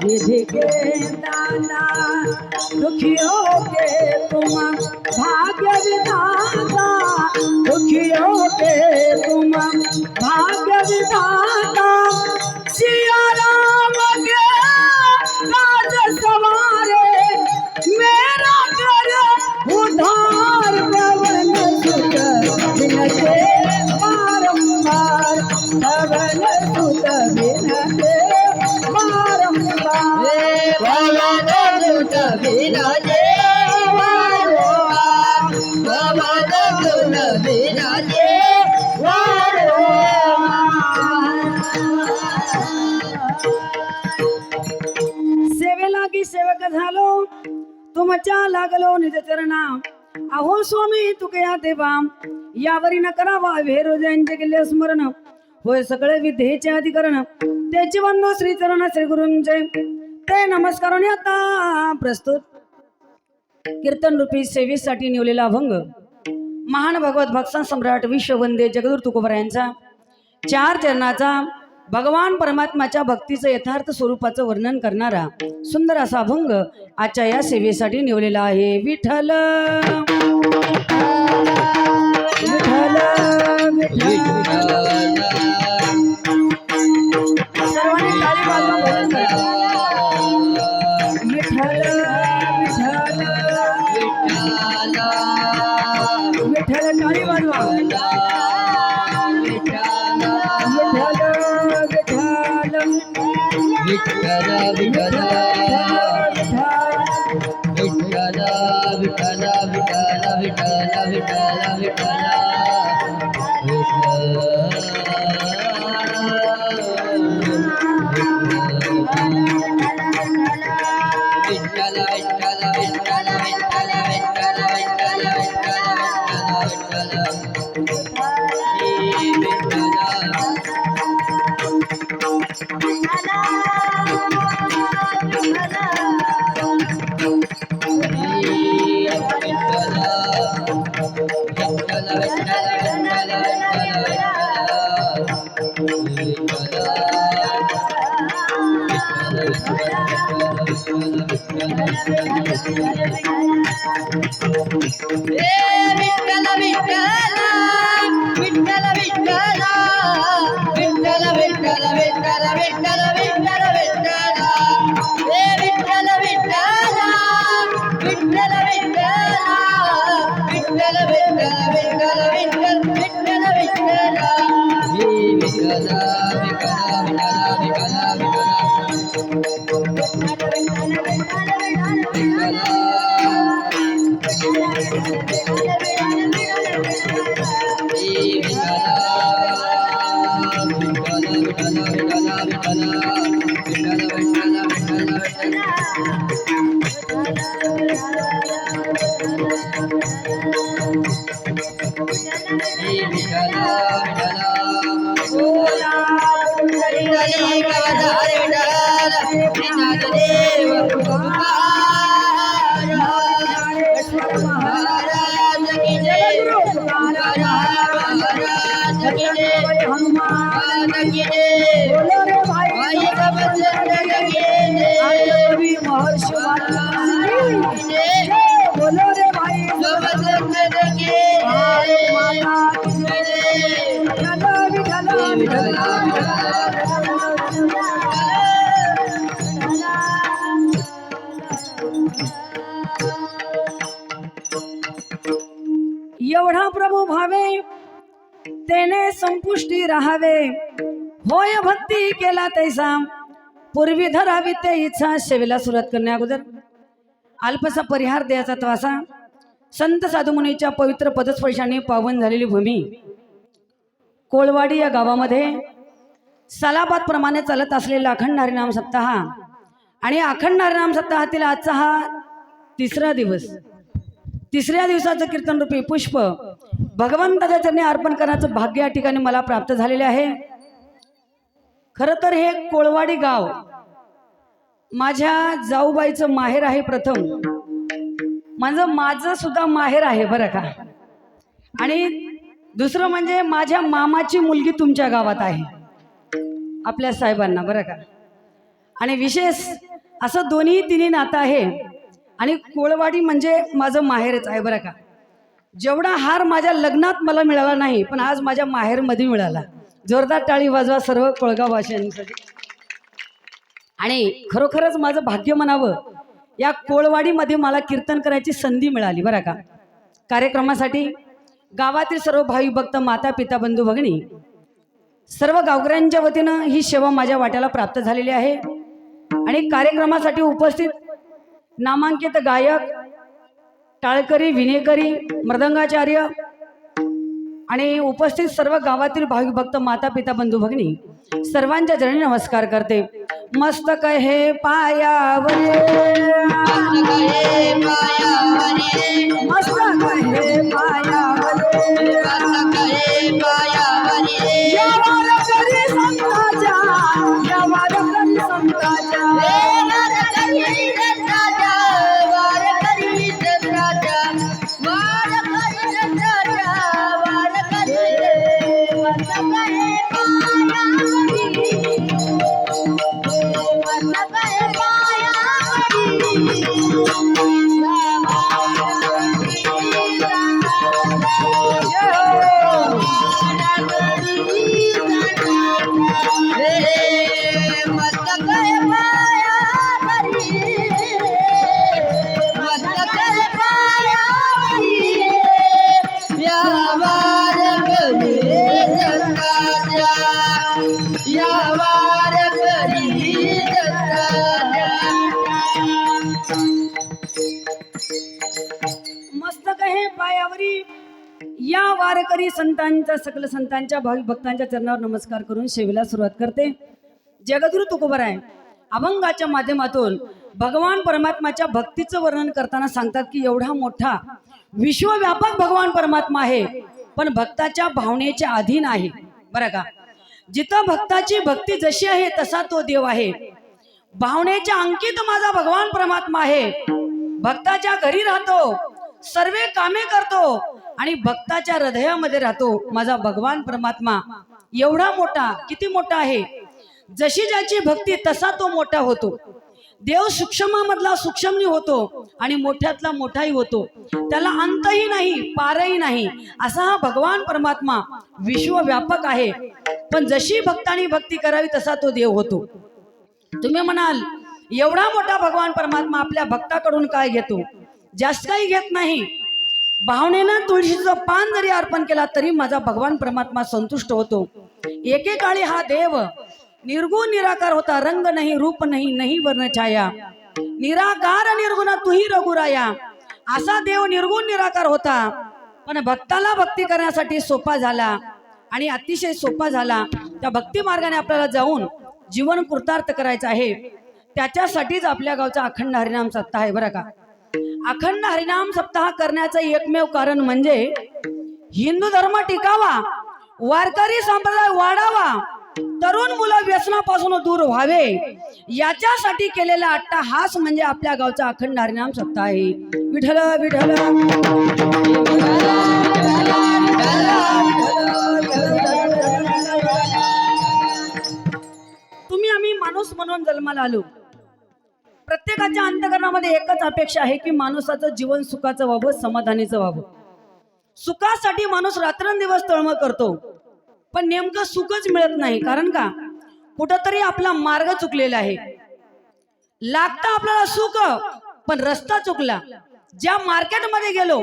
निधि के दाना दुखियों के तुम भाग्य विधाता, दुखियों के तुम भाग्य विधाता। सिया राम के राज सवारे मेरा कर उधार पवन सुत बिनते बारंबार, पवन सुत बिनते सेवेला की सेवक झालो तुमच्या लागलो निज चरणा। अहो स्वामी तुकया देवा यावरी न करावा वेरो जयंचे केले स्मरण, होय सगळे विद्येचे अधिकरण त्याचे वंदो श्री चरण श्री गुरूंचे ते नमस्काराने आता प्रस्तुत कीर्तन रूपी सेवेसाठी निवलेला अभंग महान भगवत भक्त सम्राट विश्ववंदे जगद्गुरु तुकोबरायांचा 4 चरणाचा भगवान परमात्म्याच्या भक्तीचं यथार्थ स्वरूपाचं वर्णन करणारा सुंदर असा अभंग आजच्या या सेवेसाठी निवलेला आहे। विठ्ठल विठ्ठल विठ्ठल सर्वांनी ताली वाजवा भजन करा। विठ्ठल विठ्ठल विठ्ठल ताली वाजवा। विठ्ठल विठ्ठल विठ्ठल विठ्ठल विठ्ठल विठ्ठल विठ्ठल विठ्ठल एवढा प्रभू भावे तेने संपुष्टी राहावे, होय भक्ती केला तैसा पूर्वी धरावी ते इच्छा। सेवेला सुरुवात करण्या अगोदर अल्पसा परिहार द्यायचा तो असा, संत साधू मुनीच्या पवित्र पदस्पर्शाने पावन झालेली भूमी कोळवाडी या गावामध्ये सालाबाद प्रमाणे चालत असलेला अखंड हरिनाम सप्ताह आणि अखंड हरिनाम सप्ताहातील आजचा हा 3रा दिवस तिसऱ्या दिवसाचं कीर्तन रूपी पुष्प भगवंताच्या चरणी अर्पण करण्याचं भाग्य या ठिकाणी मला प्राप्त झालेले आहे। खरं तर हे कोळवाडी गाव माझ्या जाऊबाईचं माहेर आहे। प्रथम माझं सुद्धा माहेर आहे बरं का। आणि दुसरं म्हणजे माझ्या मामाची मुलगी तुमच्या गावात आहे, आपल्या साहेबांना बरं का। आणि विशेष असं दोन्ही तिन्ही नातं आहे। आणि कोळवाडी म्हणजे माझं माहेरच आहे बरं का। जेवढा हार माझ्या लग्नात मला मिळाला नाही, पण आज माझ्या माहेरमध्ये मिळाला। जोरदार टाळी वाजवा सर्व कोळगाववासियांसाठी। आणि खरोखरच माझं भाग्य म्हणावं, या कोळवाडीमध्ये मला कीर्तन करायची संधी मिळाली बरं का। कार्यक्रमासाठी गावातील सर्व भाविक भक्त, माता पिता, बंधू भगिनी, सर्व गावकऱ्यांच्या वतीनं ही सेवा माझ्या वाट्याला प्राप्त झालेली आहे। आणि कार्यक्रमासाठी उपस्थित नामांकित गायक, टाळकरी, विनेकरी, मृदंगाचार्य आणि उपस्थित सर्व गावातील भाविक भक्त, माता पिता, बंधू भगिनी सर्वांच्या चरणी नमस्कार करते। मस्तक हे पायावर, मस्तक हे पायावर, या वारकरी संतांच्या, या वारकरी संतांच्या, मस्तक हे पायावरी या वारकरी संतांच्या, सकल संतांच्या, भाविक भक्तांच्या चरणावर नमस्कार करून सेवेला सुरुवात करते। जगद्गुरु तुकोबराय अभंगाच्या माध्यमातून भगवान परमात्माच्या भक्तीचं वर्णन करताना सांगतात की एवढा मोठा विश्वव्यापक भगवान परमात्मा आहे, पण भक्ताच्या भावनेच्या अधीन आहे बरं का। जिथं भक्ताची भक्ती जशी आहे तसा तो देव आहे। भावनेच्या अंकित माझा भगवान परमात्मा आहे। भक्ताच्या घरी राहतो, सर्व कामे करतो आणि भक्ताच्या हृदयामध्ये राहतो माझा भगवान परमात्मा। एवढा मोठा, किती मोठा आहे, जशी ज्याची भक्ती तसा तो मोठा होतो। देव सूक्ष्मामधला सूक्ष्मही होतो आणि मोठ्यातला मोठाही होतो, त्याला अंतही नाही, पारही नाही, असा हा भगवान परमात्मा विश्वव्यापक आहे। पण जशी भक्तांनी भक्ती करावी तसा तो देव होतो। तुम्ही म्हणाल एवढा मोठा भगवान परमात्मा आपल्या भक्ताकडून काय घेतो? जास्त काही घेत नाही। भावनेनं तुळशीचं पान जरी अर्पण केला तरी माझा भगवान परमात्मा संतुष्ट होतो। एकेकाळी हा देव निर्गुण निराकार होता, रंग नाही, रूप नाही, नाही वर्ण छाया, निराकार निर्गुण तुही रघुराया। असा देव निर्गुण निराकार होता, पण भक्ताला भक्ती करण्यासाठी सोपा झाला आणि अतिशय सोपा झाला। त्या भक्ती मार्गाने आपल्याला जाऊन जीवन कृतार्थ करायचं आहे। त्याच्यासाठीच आपल्या गावचा अखंड हरिनाम सप्ताह आहे बरं का। अखंड हरिनाम सप्ताह करण्याचं एकमेव कारण म्हणजे हिंदू धर्म टिकावा, वारकरी संप्रदाय वाढावा, तरुण मुलं व्यसनापासून दूर व्हावे, याच्यासाठी केलेला अट्टाहास म्हणजे आपल्या गावचा अखंड हरिनाम सप्ताह आहे। विठ्ठल विठ्ठल तुम्ही आम्ही माणूस म्हणून जन्माला आलो। प्रत्येकाच्या अंतःकरणामध्ये एकच अपेक्षा आहे की माणसाचं जीवन सुखाचं व्हावं, समाधानीचं व्हावं। सुखासाठी माणूस रात्रंदिवस तळमळ करतो, पण नेमकं सुखच मिळत नाही। कारण का? कुठंतरी आपला मार्ग चुकलेला आहे। लागतं आपल्याला सुख, पण रस्ता चुकला। ज्या मार्केटमध्ये गेलो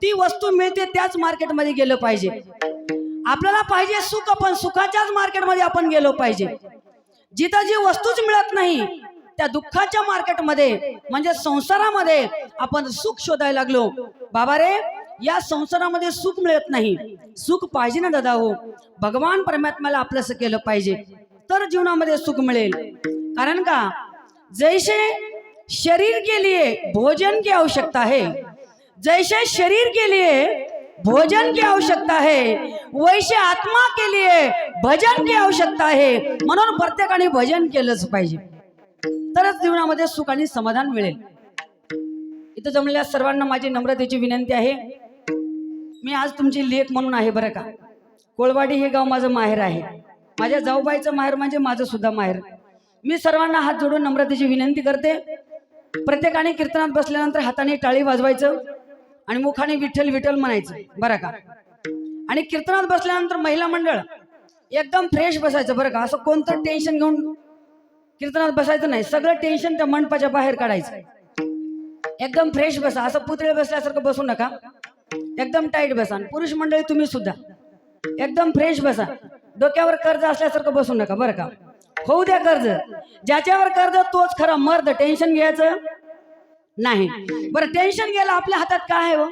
ती वस्तू मिळते त्याच मार्केटमध्ये गेलं पाहिजे। आपल्याला पाहिजे सुख, पण सुखाच्याच मार्केटमध्ये आपण गेलो पाहिजे। जिथं जी वस्तूच मिळत नाही त्या दुःखाच्या मार्केटमध्ये म्हणजे संसारामध्ये आपण सुख शोधायला लागलो। बाबा रे, या संसारामध्ये सुख मिळत नाही, सुख पाहिजे ना दादा हो। भगवान परमात्म्याला आपलंसं केलं पाहिजे तर जीवनामध्ये सुख मिळेल। कारण का? जैसे शरीर के लिए भोजन की आवश्यकता है, जैसे शरीर के लिए भोजन की आवश्यकता है वैसे आत्मा के लिए भजन की आवश्यकता आहे. म्हणून प्रत्येकाने भजन केलंच पाहिजे, तरच जीवनामध्ये सुख आणि समाधान मिळेल. इथं जमलेल्या सर्वांना माझी नम्रतेची विनंती आहे. मी आज तुमची लेख म्हणून आहे बरं का. कोळवाडी हे गाव माझं माहेर आहे. माझ्या जाऊबाईचं माहेर म्हणजे माझं सुद्धा माहेर. मी सर्वांना हात जोडून नम्रतेची विनंती करते. प्रत्येकाने कीर्तनात बसल्यानंतर हाताने टाळी वाजवायचं आणि मुखाने विठ्ठल विठ्ठल म्हणायचं बरं का. आणि कीर्तनात बसल्यानंतर महिला मंडळ एकदम फ्रेश बसायचं बरं का. असं कोणतं टेन्शन घेऊन कीर्तनात बसायचं नाही. सगळं टेन्शन त्या मंडपाच्या बाहेर काढायचं. एकदम फ्रेश बसा. असं पुतळे बसल्यासारखं बसू नका. एकदम टाईट बसा. पुरुष मंडळी तुम्ही सुद्धा एकदम फ्रेश बसा. डोक्यावर कर्ज असल्यासारखं बसू नका बरं का. होऊ द्या कर्ज. ज्याच्यावर कर्ज तोच खरा मर्द. टेन्शन घ्यायचं नाही बरं. टेन्शन घ्यायला आपल्या हातात काय आहे? हो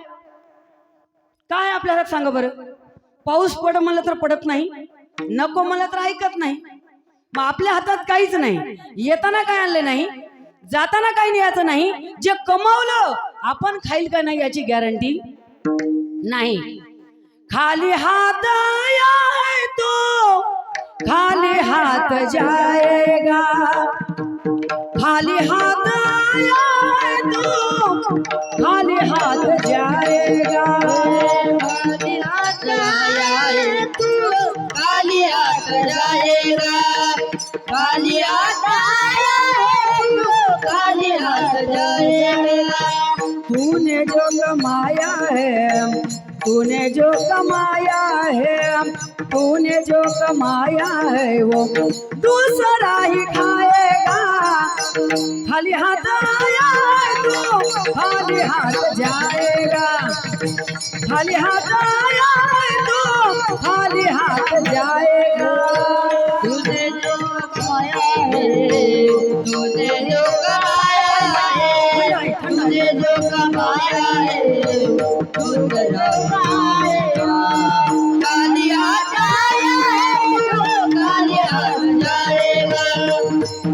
काय आपल्या हातात सांगा बरं. पाऊस पड म्हणलं तर पडत नाही, नको म्हणलं तर ऐकत नाही. मग आपल्या हातात काहीच नाही. येताना काय आणले नाही, जाताना काही न्यायचं नाही. जे कमावलं आपण खाईल का नाही याची गॅरंटी नाही. खाली हात आए तो खाली हात जाएगा, खाली हाथ आए तो खाली हाथ जाएगा, खाली हाथ आए तो खाली हाथ जाएगा, खाली हाथ आए तो खाली हाथ जाएगा. तूने जो कमाया है, तूने जो कमाया है, तूने जो कमाया है वो दूसरा ही खाएगा. खाली हाथ आया है तो खाली हाथ जाएगा, खाली हाथ आया है तो खाली हाथ जाएगा. तूने जो कमाया है, तूने जो कमाया है, तूने जो कमाया है दूसरा खाएगा. खाली हाथ आया है तो खाली हाथ जाएगा,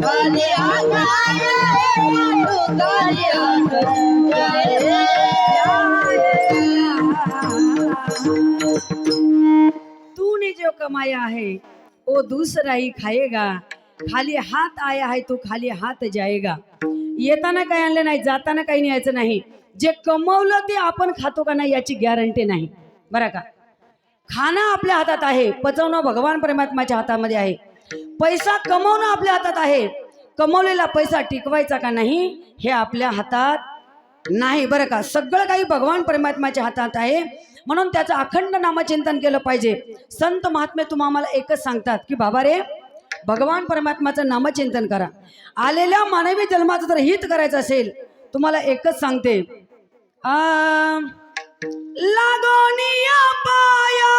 खाली हाथ आया है तो खाली हाथ जाएगा. तूने जो कमाया है वो दूसरा ही खाएगा. खाली हात आया है तो खाली हात जाएगा. येताना काही आणलं नाही, जाताना काही न्यायचं नाही. जे कमवलं ते आपण खातो का नाही याची गॅरंटी नाही बरं का. खाणं आपल्या हातात आहे, पचवणं भगवान परमात्माच्या हातामध्ये आहे. पैसा कमवणं आपल्या हातात आहे, कमवलेला पैसा टिकवायचा का नाही हे आपल्या हातात नाही बरं का. सगळं काही भगवान परमात्माच्या हातात आहे. म्हणून त्याचं अखंड नामचिंतन केलं पाहिजे. संत महात्मे तुम्हाला एकच सांगतात की बाबा रे भगवान परमात्माचं नामचिंतन करा. आलेल्या मानवी जन्माचं जर हित करायचं असेल तुम्हाला एकच सांगते, लागोनिया पाया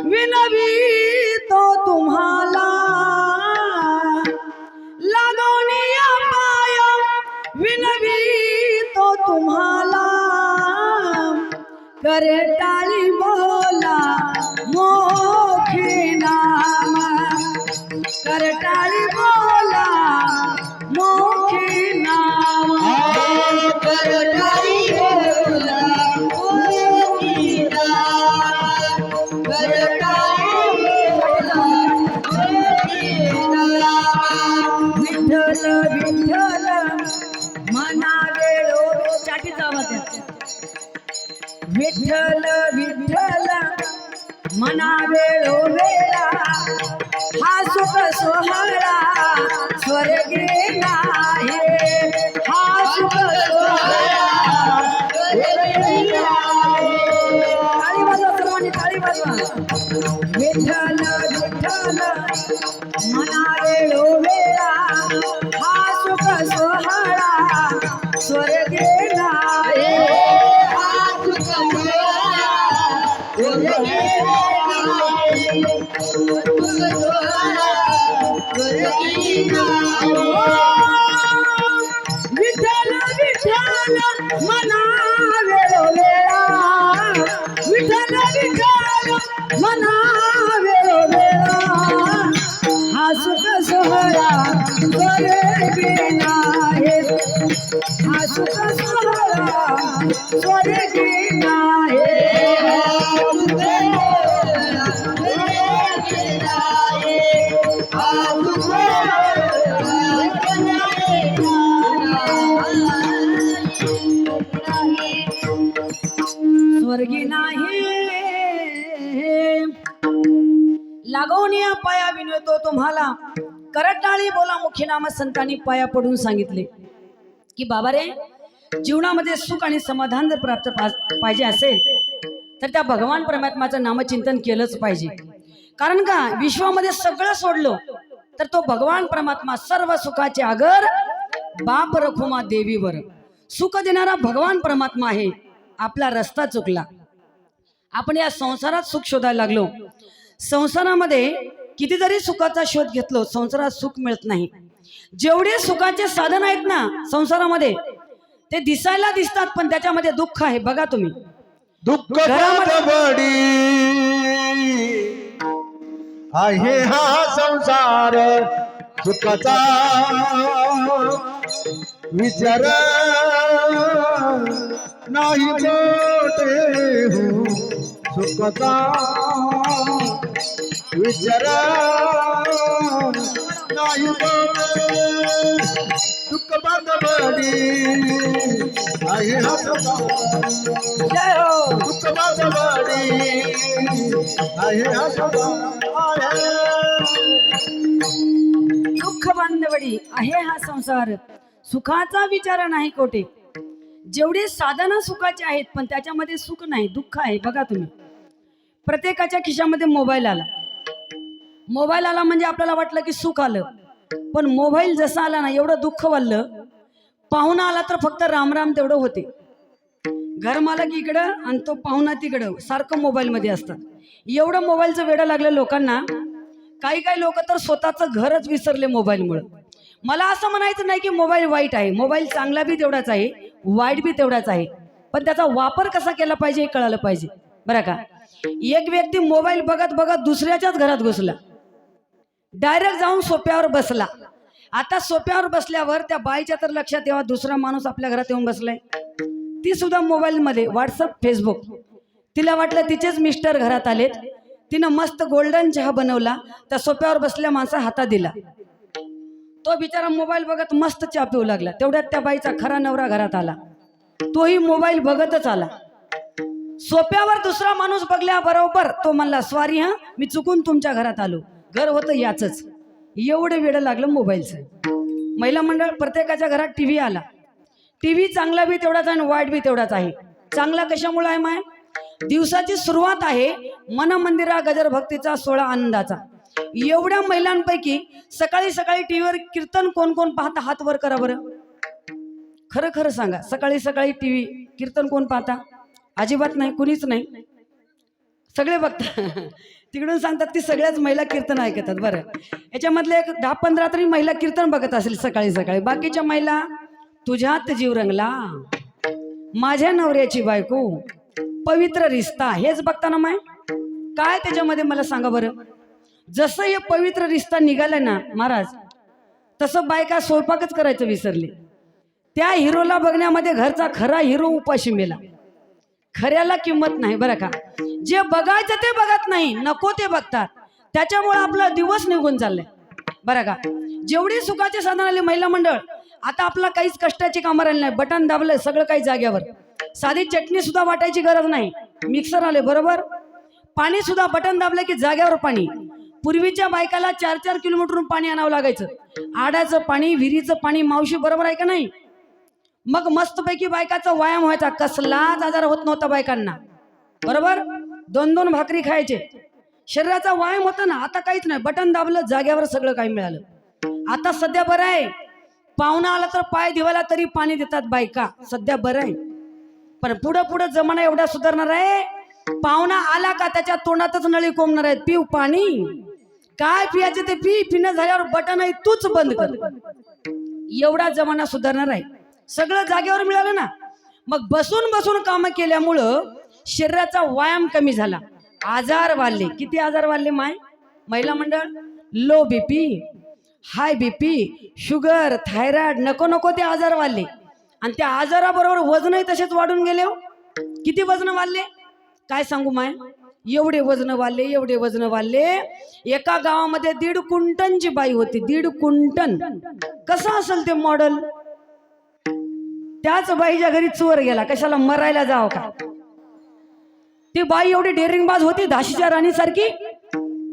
विनवी तो तुम्हाला, लागोनिया पाया विनवी तो तुम्हाला, करे टाळी बोला मोखी नाम, करे टाळी बोला मोखी नाम. करताई बोला मोखी नाम, करताई बोला मोखी नाम. विठ्ठल विठ्ठल मना वेळो चाटीचा आवाज आहे. विठ्ठल विठ्ठल मना वेळो वेळा हा सुख सोहळा स्वर्गे नाही, हा सुख सोहळा स्वर्गे नाही. टाळी वाजवा सर्वांनी, टाळी वाजवा. विठ्ठल विठ्ठल मना वेळो वेळा हा सुख सोहळा स्वर्गे नाही, हा सुख सोहळा स्वर्गे नाही, सुख सोहळा स्वर्गे नाही. विठ्ठल विठ्ठल मना वेळो वेळा, विठ्ठल विठ्ठल मना वेळो वेळा हा सुख सोहळा स्वर्गी नाही, हा सुख सोहळा स्वर्गी नाही. स्वर्गी नाही. लागून या पाया विनवतो तुम्हाला, करटाळी बोला मुखी नाम संतांनी पाया पडून सांगितले की बाबा रे, जीवनामध्ये सुख आणि समाधान जर प्राप्त पाहिजे असेल तर त्या भगवान परमात्माचं नामचिंतन केलंच पाहिजे. कारण का, विश्वामध्ये सगळं सोडलं तर तो भगवान परमात्मा सर्व सुखाचे आगर बाप रखुमा देवीवर. सुख देणारा भगवान परमात्मा आहे. आपला रस्ता चुकला, आपण या संसारात सुख शोधायला लागलो. संसारामध्ये किती जरी सुखाचा शोध घेतलो, संसारात सुख मिळत नाही. जेवढे सुखाचे साधन आहेत ना संसारामध्ये, ते दिसायला दिसतात पण त्याच्यामध्ये दुःख आहे. बघा तुम्ही, दुःख बडी आहे हा संसार सुखाचा विचार नाही मोठे हो, सुखाचा विचार नाही मोठे. दुःख बडी आहे हा संसार, जय हो. दुःख बडी आहे हा संसार. दुःख बांधवडी आहे हा संसार, सुखाचा विचार नाही कोठे. जेवढे साधनं सुखाचे आहेत पण त्याच्यामध्ये सुख नाही, दुःख आहे. बघा तुम्ही, प्रत्येकाच्या खिशामध्ये मोबाईल आला. मोबाईल आला म्हणजे आपल्याला वाटलं की सुख आलं, पण मोबाईल जसा आला ना एवढं दुःख वाढलं. पाहुणा आला तर फक्त रामराम तेवढं होते. घरमालक इकडं आणि तो पाहुणा तिकडं, सारखं मोबाईलमध्ये असतात. एवढं मोबाईलचं वेडं लागलं लोकांना. काही काही लोक तर स्वतःचं घरच विसरले मोबाईलमुळे. मला असं म्हणायचं नाही की मोबाईल वाईट आहे, मोबाईल चांगला बी तेवढाच आहे, वाईट बी तेवढाच आहे, पण त्याचा वापर कसा केला पाहिजे हे कळालं पाहिजे. बरं का, एक व्यक्ती मोबाईल बघत बघत दुसऱ्याच्याच घरात घुसला, डायरेक्ट जाऊन सोप्यावर बसला. आता सोप्यावर बसल्यावर त्या बाईच्या तर लक्षात येवा दुसरा माणूस आपल्या घरात येऊन बसलाय. ती सुद्धा मोबाईलमध्ये व्हॉट्सअप फेसबुक. तिला वाटलं तिचेच मिस्टर घरात आलेत. तिनं मस्त गोल्डन चहा बनवला, त्या सोप्यावर बसल्या माणसा हातात दिला. तो बिचारा मोबाईल बघत मस्त चहा पिऊ लागला. तेवढ्यात त्या बाईचा खरा नवरा घरात आला, तोही मोबाईल बघतच आला. सोप्यावर दुसरा माणूस बघल्याबरोबर तो म्हणला, स्वारी हा, मी चुकून तुमच्या घरात आलो, घर होतं याचंच. एवढं वेड लागलं मोबाईलचं. महिला मंडळ प्रत्येकाच्या घरात टीव्ही आला. टीव्ही चांगला बी तेवढाच आहे आणि वाईट बी तेवढाच आहे. चांगला कशामुळे आहे माय, दिवसाची सुरुवात आहे मन मंदिरा गजर भक्तीचा 16 आनंदाचा. एवढ्या महिलांपैकी सकाळी सकाळी टीव्हीवर कीर्तन कोण कोण पाहता, हात वर करा बरं. खरं खरं सांगा, सकाळी सकाळी टीव्ही कीर्तन कोण पाहता? अजिबात नाही, कुणीच नाही. सगळे बघता. तिकडून सांगतात की सगळ्याच महिला कीर्तन ऐकतात. बरं, याच्यामधले एक 10-15 तरी महिला कीर्तन बघत असेल सकाळी सकाळी. बाकीच्या महिला, तुझ्यात जीव रंगला, माझ्या नवऱ्याची बायको, पवित्र रिश्ता, हेच बघताना माय काय त्याच्यामध्ये मला सांगा बरं. जसं हे पवित्र रिश्ता निघाला ना महाराज, तसं बायका स्वयंपाकच करायचं विसरले. त्या हिरोला बघण्यामध्ये घरचा खरा हिरो उपाशी मेला. खऱ्याला किंमत नाही. बरं का, जे बघायचं ते बघत नाही, नको ते बघतात. त्याच्यामुळे आपला दिवस निघून चाललाय. बरं का, जेवढी सुखाचे साधन आले महिला मंडळ, आता आपला काहीच कष्टाची कामं राहिली नाही. बटन दाबलं सगळं काही जाग्यावर. साधी चटणी सुद्धा वाटायची गरज नाही, मिक्सर आले. बरोबर, पाणी सुद्धा बटन दाबलं की जाग्यावर पाणी. पूर्वीच्या बायकाला 4-4 किलोमीटरहून पाणी आणावं लागायचं. आडाचं पाणी, विहिरीचं पाणी. मावशी बरोबर आहे का नाही? मग मस्तपैकी बायकाचा व्यायाम व्हायचा, कसलाच आजार होत नव्हता बायकांना. बरोबर, 2-2 भाकरी खायचे, शरीराचा व्यायाम होता ना. आता काहीच नाही, बटन दाबलं जाग्यावर सगळं काही मिळालं. आता सध्या बरं आहे, पाहुणा आला तर पाय धुवायला तरी पाणी देतात बायका. सध्या बरं आहे, पण पुढं पुढं जमाना एवढा सुधारणार आहे. पाहुणा आला का त्याच्या तोंडातच नळी कोंबणार आहेत, पिऊ पाणी, काय पियाचे ते पी, पिणं झाल्यावर बटन आहे तूच बंद कर. एवढा जमाना सुधारणार आहे. सगळं जागेवर मिळालं ना. मग बसून बसून कामं केल्यामुळं शरीराचा व्यायाम कमी झाला, आजार वाढले. किती आजार वाढले माय महिला मंडळ. Low BP, high BP, sugar, thyroid, नको नको ते आजार वाढले. आणि त्या आजाराबरोबर वजनही तसेच वाढून गेले हो. किती वजन वाढले काय सांगू माय. एवढे वजन वाढले, एवढे वजन वाढले. एका गावामध्ये 1.5 क्विंटनची बाई होती. 1.5 क्विंटन. कसं असेल ते मॉडेल. त्याच बाईच्या घरी चोर गेला. कशाला मरायला जाव का. ती बाई एवढी डेअरिंगबाज होती, झाशीच्या राणीसारखी.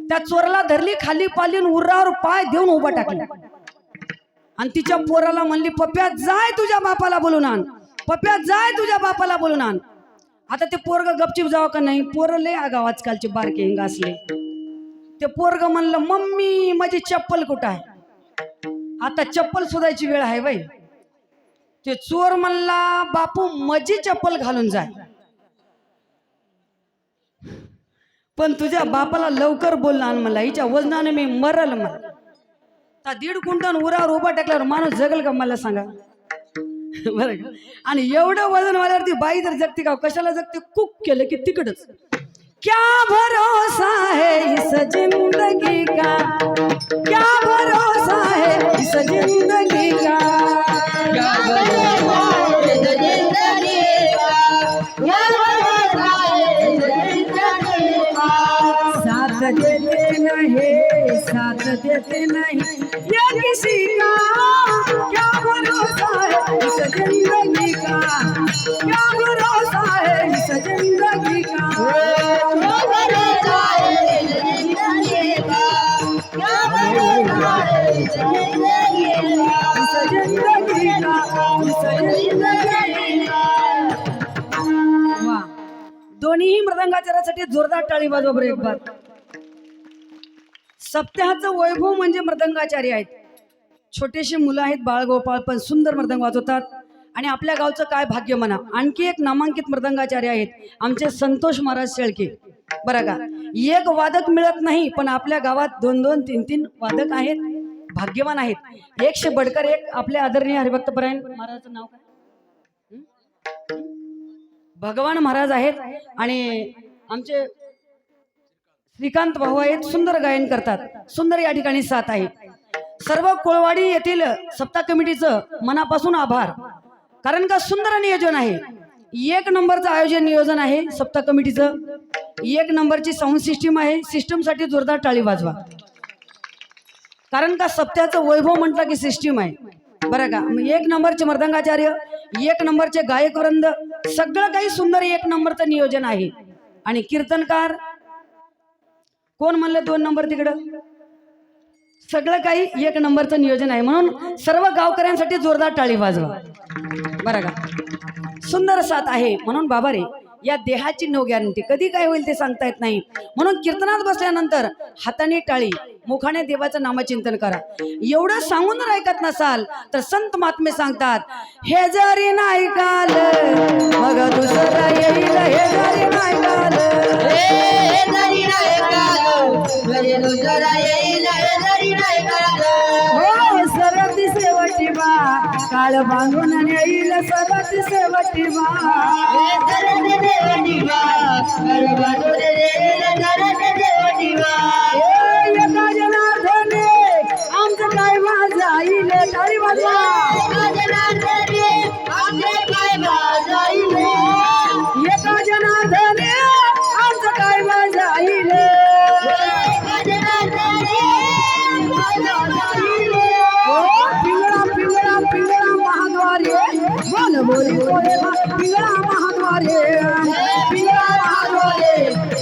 त्या चोराला धरली, खाली पालीन उरावर पाय देऊन उभा टाकला. आणि तिच्या पोराला म्हणली, पप्प्या जाय तुझ्या बापाला बोलून आण, पप्प्या जाय तुझ्या बापाला बोलून आण. आता ते पोरग गपचीप जावं का नाही. पोरं लय आगाव आजकालचे बारके हिंग असले. ते पोरग म्हणलं, मम्मी माझी चप्पल कुठं आहे. आता चप्पल शोधायची वेळ आहे बाई. ते चोर म्हणला, बापू माझी चप्पल घालून जाय, पण तुझ्या बापाला लवकर बोलला आण मला, हिच्या वजनाने मी मरल. मला 1.5 क्विंटल उरावर उभा टाकल्यावर माणूस जगल का मला सांगा. बरं का. आणि एवढं वजन वाढल्यावर ती बाई तर जगते का. कशाला जगते. कुक केलं की तिकडच. क्या भरोसा है इस जिंदगी का, क्या भरोसा है इस जिंदगी का, क्या भरोसा है इस जिंदगी का, क्या भरोसा है इस जिंदगी का. साथ देते नहीं, साथ देते नहीं ये किसी का, क्या भरोसा है इस जिंदगी का, क्या भरोसा है इस जिंदगी का, क्या भरोसा है इस जिंदगी का, क्या भरोसा है इस जिंदगी का, इस जिंदगी का, इस जिंदगी का. वाह. दोन्ही मृदंगाचारासाठी जोरदार टाळी वाजवा बरं एक बार. सप्ताहाचं वैभव म्हणजे मृदंगाचार्य आहेत. छोटेसे मुलं आहेत बाळगोपाळ, पण सुंदर मृदंग वाजवतात. आणि आपल्या गावचं काय भाग्य म्हणा. आणखी एक नामांकित मृदंगाचार्य आहेत आमचे संतोष महाराज शेळके. बरं का. एक वादक मिळत नाही, पण आपल्या गावात 2-2, 3-3 वादक आहेत. भाग्यवान आहेत. 100 बडकर एक आपले आदरणीय हरिभक्तपरायण महाराजाचं नाव काय, भगवान महाराज आहेत. आणि आमचे श्रीकांत भाऊ आहेत, सुंदर गायन करतात. सुंदर या ठिकाणी साथ आहे. सर्व कोळवाडी येथील सप्ताह कमिटीचं मनापासून आभार. कारण का सुंदर नियोजन आहे. 1 नंबरचं आयोजन नियोजन आहे सप्ताह कमिटीचं. 1 नंबरची साऊंड सिस्टीम आहे. सिस्टीमसाठी जोरदार टाळी वाजवा. कारण का सप्त्याचं वैभव म्हटलं की सिस्टीम आहे. बरं का. 1 नंबरचे मृदंगाचार्य, 1 नंबरचे गायकवृंद, सगळं काही सुंदर 1 नंबरचं नियोजन आहे. आणि कीर्तनकार कोण म्हणलं 2 नंबर तिकडं. सगळं काही 1 नंबरचं नियोजन आहे. म्हणून सर्व गावकऱ्यांसाठी जोरदार टाळी वाजवा. बरं का. सुंदर साथ आहे. म्हणून बाबा रे, या देहाची नो गॅरंटी. कधी काय होईल ते सांगता येत नाही. म्हणून कीर्तनात बसल्यानंतर हाताने टाळी, मुखाने देवाचं नामचिंतन करा. एवढं सांगून जर ऐकत नसाल तर संत महात्मे सांगतात, हे जरी नाही काल मग दुसरं येईल, हे जरी नाही काल, हे जरी नाही काल मग दुसरं येईल, हे जरी नाही काल. हो सरती शेवटी बा काळ बांधून येईल, सरती शेवटी बा, सरती शेवटी बा काळ बांधून येईल, सरती शेवटी बा. एका जनार्दने आमचं काय वाजाईल, टाळी वाजवा. एका जनार्दने आमचं काय वाजाईल, एका जनार्दने आमचं काय वाजाईल, एका जनार्दने पिंगळा पिंगळा पिंगळा महाद्वारे बोल बोली बोले पिंगळा महाद्वारे, पिंगळा महाद्वारे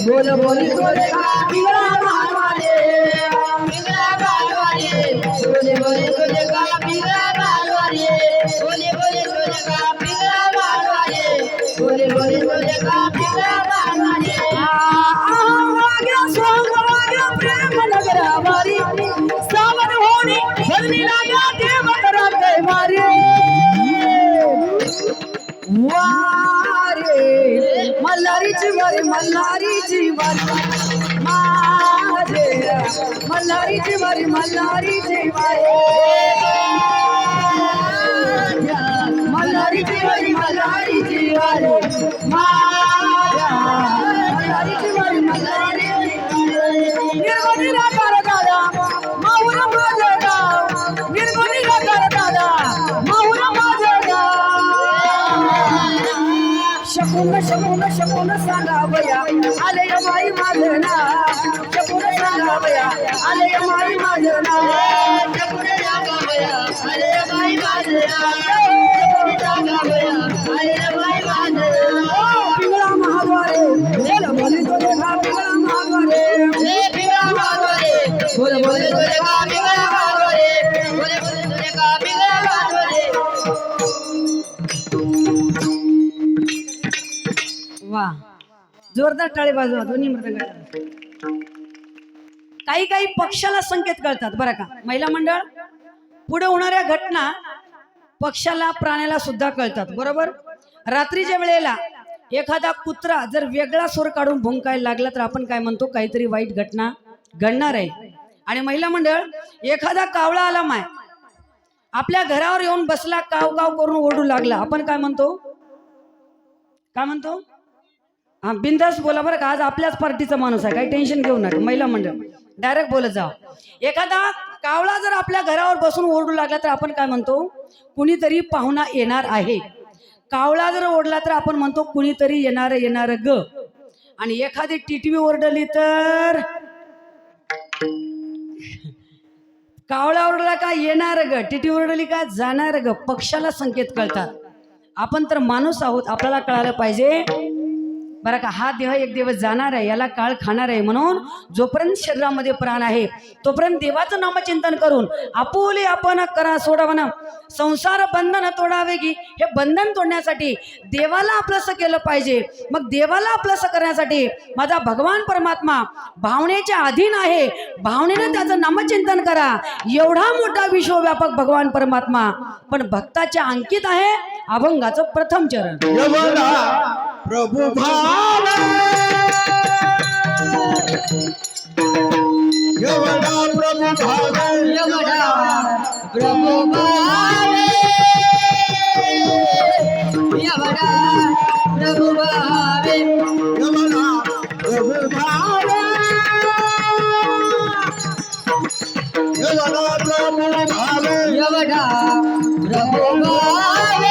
बोल बोली बोले पिंगळा महाद्वारे, पिंगळा महाद्वारे बोले बोले बोले का पिंगळा महाद्वारे, बोले बोले बोले का पिंगळा महाद्वारे, बोले बोले बोले का पिंगळा महाद्वारे. वाग्या सोंग वाग्या प्रेम नगरावारी सावन होणी भरणी लागा देव कराते मारे, वारे मल्हारीची वारी, मल्हारीची वारी माझे, मल्हारीची वारी, मल्हारीची वारी, मल्हारीची वारी, मल्हारीची वारी माझ्या, मल्हारीची वारी, मल्हारीची वारी. निर्मली निराकार दादा आले माई माझं नाव जपून सांगावया आले माई माझं नाव जपून सांगावया आले बाई माझं नाव जपून सांगावया आले बाई माझं नाव पिंगळा महाद्वारे बोल बोले तो देखा पिंगळा महाद्वारे हे पिंगळा महाद्वारे बोल बोल तुझे का पिंगळा महाद्वारे बोल बोल तुझे का पिंगळा महाद्वारे वा जोरदार टाळी वाजवा दोन्ही मृदंगाच्या. काही काही पक्षाला संकेत कळतात बरं का महिला मंडळ पुढे होणाऱ्या घटना पक्षाला प्राण्याला सुद्धा कळतात बरोबर. रात्रीच्या वेळेला एखादा कुत्रा जर वेगळा सूर काढून भुंकायला लागला तर आपण काय म्हणतो काहीतरी वाईट घटना घडणार आहे. आणि महिला मंडळ एखादा कावळा आला माय आपल्या घरावर येऊन बसला काव काव करून ओरडू लागला आपण काय म्हणतो हा बिंदास बोला बरं का आज आपल्याच पार्टीचा माणूस आहे काही टेन्शन घेऊ नका महिला मंडळ डायरेक्ट बोलत जाओ. एखादा कावळा जर आपल्या घरावर बसून ओरडू लागला तर आपण काय म्हणतो कुणीतरी पाहुणा येणार आहे. कावळा जर ओरडला तर आपण म्हणतो कुणीतरी येणार ग. आणि एखादी टिटवी ओरडली तर कावळा ओरडला का येणार ग टिटवी ओरडली का जाणार ग. पक्षाला संकेत कळतात. आपण तर माणूस आहोत आपल्याला कळालं पाहिजे बरं का हा देह एक दिवस जाणार आहे याला काळ खाणार आहे. म्हणून जोपर्यंत शरीरामध्ये प्राण आहे तोपर्यंत देवाचं नामचिंतन करून आपुले आपण करा सोडावना संसार बंधन तोडावे की हे बंधन तोडण्यासाठी देवाला आपलंसं केलं पाहिजे. मग देवाला आपलंसं करण्यासाठी माझा भगवान परमात्मा भावनेच्या अधीन आहे भावनेनं त्याचं नामचिंतन करा. एवढा मोठा विश्वव्यापक भगवान परमात्मा पण भक्ताच्या अंकित आहे अभंगाचं प्रथम चरण. प्रभु भाव एवढा प्रभु भाव एवढा प्रभु भाव एवढा प्रभु भाव एवढा प्रभु भाव एवढा प्रभु भाव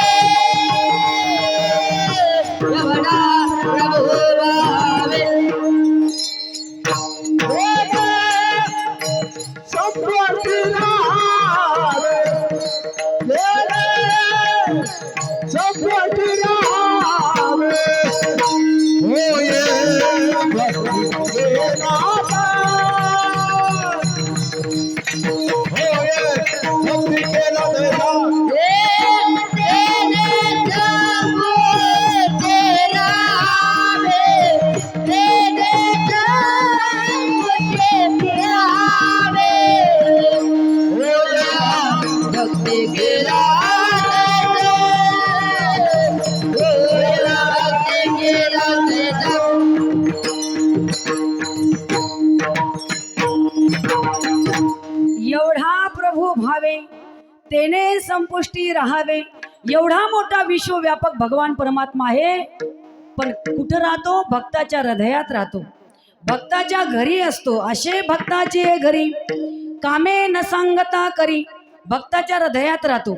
एवढा प्रभु भाव तेने संपुष्टी राहावे. एवढा मोठा विश्वव्यापक भगवान परमात्मा आहे पण कुठं राहतो भक्ताच्या हृदयात राहतो भक्ताच्या घरी असतो. असे भक्ताचे घरी कामे न सांगता करी भक्ताच्या हृदयात राहतो.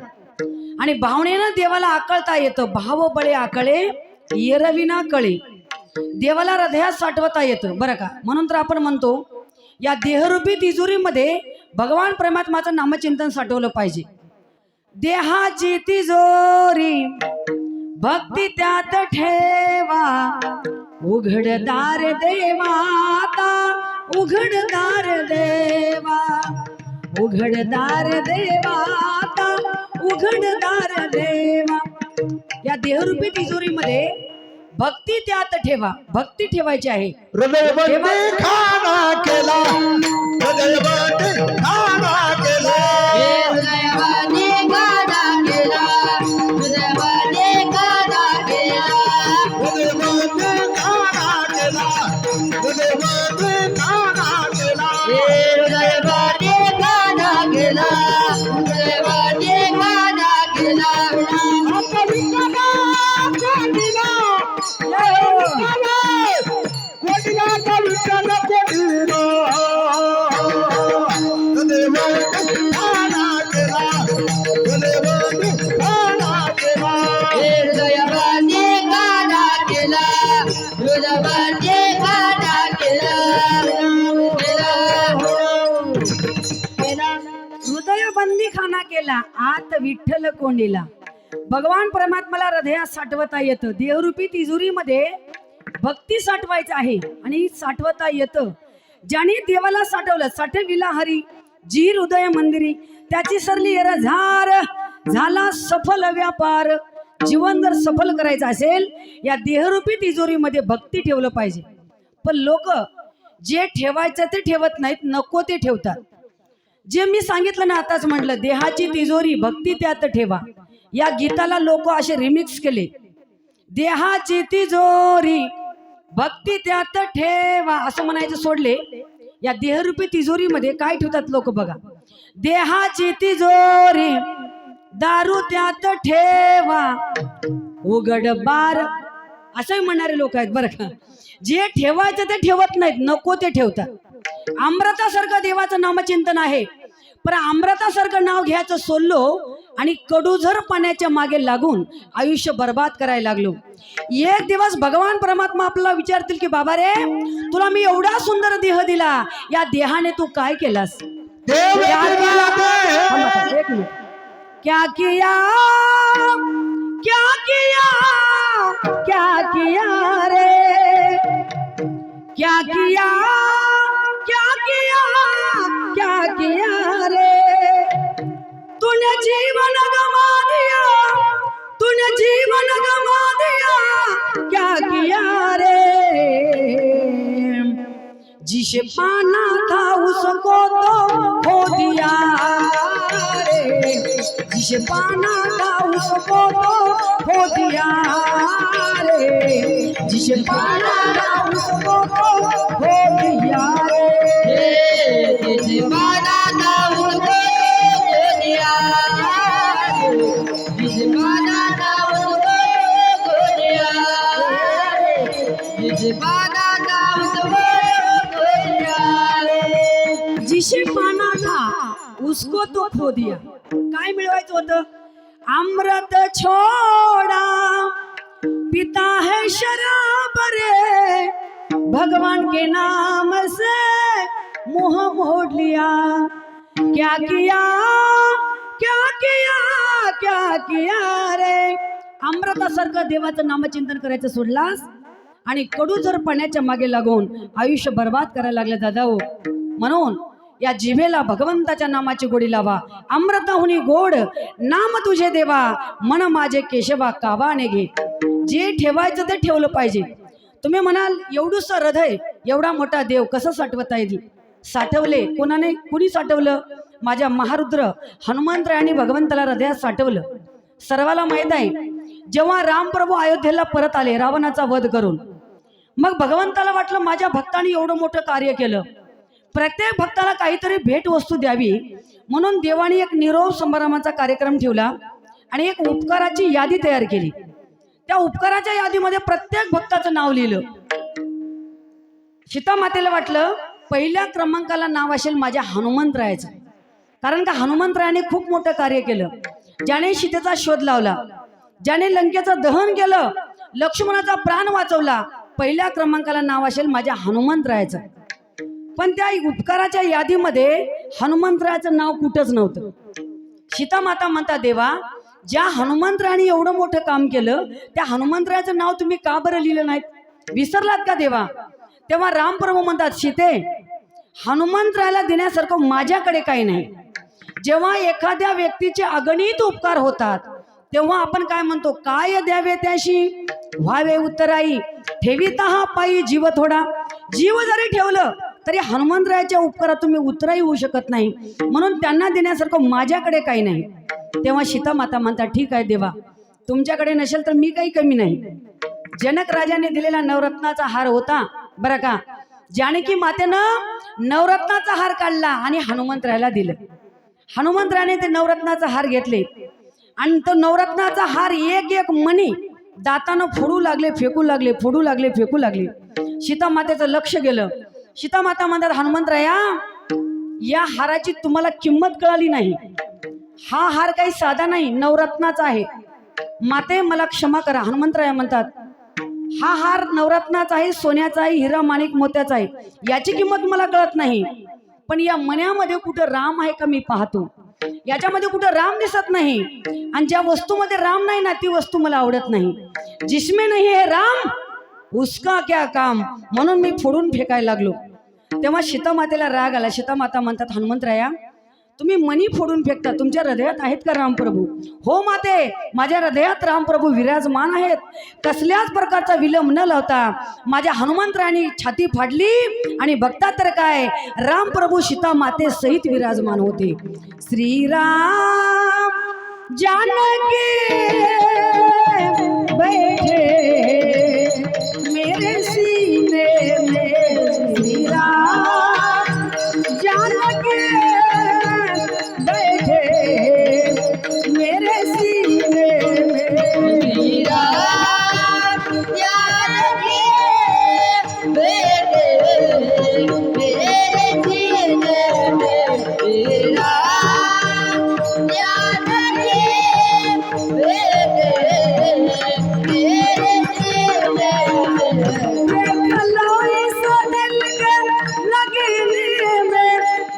आणि भावनेनं देवाला आकळता येतं. भाव बळे आकळे येरविना कळे देवाला हृदयात साठवता येतं बरं का. म्हणून तर आपण म्हणतो या देहरूपी तिजोरीमध्ये भगवान परमात्माचं नामचिंतन साठवलं पाहिजे. देहाची तिजोरी भक्ती त्यात ठेवा उघडदार देवाता उघडदार देवा उघडदार देवाता उघडदार देवा. या देहरूपी तिजोरीमध्ये भक्ती त्यात ठेवा भक्ती ठेवायची आहे. हृदयवंती खाना केला हृदयवंती खाना केला हृदयवंती खाना केला हृदयवंती खाना केला हृदयवंती खाना केला हृदयवंती खाना केला हृदयवंती खाना केला हृदयवंती खाना केला. कोटिला मना केला आत विठ्ठल कोंडीला. भगवान परमात्म्याला हृदयात साठवता येतं. देवरूपी तिजोरीमध्ये भक्ती साठवायचं आहे आणि साठवता येतं. ज्याने देवाला साठवलं, साठविला हरी जी हृदय मंदिरी, त्याची सरली झार झाला सफल व्यापार. जीवन जर सफल करायचं असेल या देहरूपी तिजोरीमध्ये भक्ती ठेवलं पाहिजे. पण लोक जे ठेवायचं ते ठेवत नाहीत, नको ते ठेवतात. जे मी सांगितलं ना आताच म्हटलं, देहाची तिजोरी भक्ती त्यात ठेवा. या गीताला लोक असे रिमिक्स केले. देहाची तिजोरी भक्ती त्यात ठेवा असं म्हणायचं सोडले. या देहरूपी तिजोरीमध्ये काय ठेवतात लोक बघा. देहाची तिजोरी दारू त्यात ठेवा उघड बार असंही म्हणणारे लोक आहेत बरं का. जे ठेवायचं ते ठेवत नाहीत, नको ते ठेवतात. अमृतासारखं देवाचं नामचिंतन आहे, पण अमृतासारखं नाव घ्यायचं सोडलो आणि कडूझर पाण्याच्या मागे लागून आयुष्य बर्बाद करायला लागलो. एक दिवस भगवान परमात्मा आपल्याला विचारतील की बाबा रे, तुला मी एवढा सुंदर देह दिला, या देहाने तू काय केलास? क्या किया क्या किया क्या किया रे, क्या किया क्या किया क्या किया रे, तूने जीवन गमा दिया, तूने जीवन गमा दिया, क्या किया रे। जिसे पाना था उसको तो खो दिया रे, जिसे पाना था उसको तो खो दिया रे, जिसे पाना था उसको तो खो दिया रे, जिसे पाना था उसको खो दिया, जिसे पाना था उसको खो दिया, जिसे पाना था उसको खो दिया, जिसे पाना था उसको तो खो दिया. काय मिळवायचं होतं? अमृत छोड़ा पिता है शराब रे, भगवान के नाम से मुंह मोड़ लिया. क्या किया क्या किया क्या किया रे. अमृतासारखं देवाचं नामचिंतन करायचं सोडलास आणि कडू जर पाण्याच्या मागे लागून आयुष्य बर्बाद करायला लागलं दादा हो. म्हणून या जिभेला भगवंताच्या नामाची गोडी लावा. अमृताहुनी गोड नाम तुझे देवा, मन माझे केशवा कावाने घे. जे ठेवायचं ते ठेवलं पाहिजे. तुम्ही म्हणाल एवढूसा हृदय एवढा मोठा देव कसं साठवता येईल? साठवले कोणाने? कुणी साठवलं? माझ्या महारुद्र हनुमंतरायाने भगवंताला हृदयात साठवलं. सर्वाला माहित आहे, जेव्हा रामप्रभू अयोध्येला परत आले रावणाचा वध करून, मग भगवंताला वाटलं माझ्या भक्तांनी एवढं मोठं कार्य केलं, प्रत्येक भक्ताला काहीतरी भेट वस्तू द्यावी, म्हणून देवाने एक निरोप समारंभाचा कार्यक्रम ठेवला आणि एक उपकाराची यादी तयार केली. त्या उपकाराच्या यादीमध्ये प्रत्येक भक्ताचं नाव लिहिलं. सीता मातेला वाटलं पहिल्या क्रमांकाला नाव असेल माझ्या हनुमंतरायाचं, कारण का हनुमंतरायाने खूप मोठं कार्य केलं. ज्याने सीतेचा शोध लावला, ज्याने लंकेचं दहन केलं, लक्ष्मणाचा प्राण वाचवला, पहिल्या क्रमांकाला नाव असेल माझ्या हनुमंतरायाचं. पण त्या उपकाराच्या यादीमध्ये हनुमंतरायाचं नाव कुठंच नव्हतं. सीता माता म्हणता देवा, ज्या हनुमंतरायाने एवढं मोठं काम केलं त्या हनुमंतरायाचं नाव तुम्ही का बरं लिहिलं नाहीत? विसरलात का देवा? तेव्हा रामप्रभू म्हणतात सीते, हनुमंतरायाला देण्यासारखं माझ्याकडे काही नाही. जेव्हा एखाद्या व्यक्तीचे अगणित उपकार होतात तेव्हा आपण काय म्हणतो? काय द्यावे त्याशी व्हावे उत्तराई, ठेविता हा पायी जीव थोडा. जीव जरी ठेवलं तरी हनुमंतरायाच्या उपकारात तुम्ही उत्तराई होऊ शकत नाही, म्हणून त्यांना देण्यासारखं माझ्याकडे काही नाही. तेव्हा सीता माता म्हणतात ठीक आहे देवा, तुमच्याकडे नसेल तर मी काही कमी नाही. जनक राजाने दिलेला नवरत्नाचा हार होता बरं का. जानकी मातेनं नवरत्नाचा हार काढला आणि हनुमंतरायाला दिलं. हनुमंतरायाने ते नवरत्नाचा हार घेतले आणि तो नवरत्नाचा हार एक एक मणी दातानं फोडू लागले, फेकू लागले, फोडू लागले, फेकू लागले. सीता मातेचं लक्ष गेलं. सीता माता म्हणतात हनुमंतराया, या हाराची तुम्हाला किंमत कळाली नाही. हा हार काही साधा नाही, नवरत्नाचा आहे. माते मला क्षमा करा. हनुमंतराया म्हणतात हा हार नवरत्नाचा आहे, सोन्याचा आहे, हिरा माणिक मोत्याचा आहे. याची किंमत मला कळत नाही, पण या मण्यामध्ये कुठं राम आहे का मी पाहतो. याच्यामध्ये कुठं राम दिसत नाही, आणि ज्या वस्तूमध्ये राम नाही ना ती वस्तू मला आवडत नाही. जिसमें नाही है राम उसका क्या काम, म्हणून मी फोडून फेकायला लागलो. तेव्हा सीतामातेला राग आला. सीतामाता म्हणतात, हनुमंतराया तुम्ही मणी फोडून फेकता, तुमच्या हृदयात आहेत का रामप्रभू? हो माते, माझ्या हृदयात रामप्रभू विराजमान आहेत. कसल्याच प्रकारचा विलंब न लावता माझ्या हनुमंतरायाने छाती फाडली आणि बघता तर काय, रामप्रभू सीता माते सहित विराजमान होते. श्रीराम जानकी बैठे मेरे सीने में, श्रीराम जानकी बैठे मेरे सीने में, श्रीराम जानकी बैठे मेरे सीने में, श्रीराम जानकी बैठे मेरे सीने में। देख लो इस दिल के लगीनी में,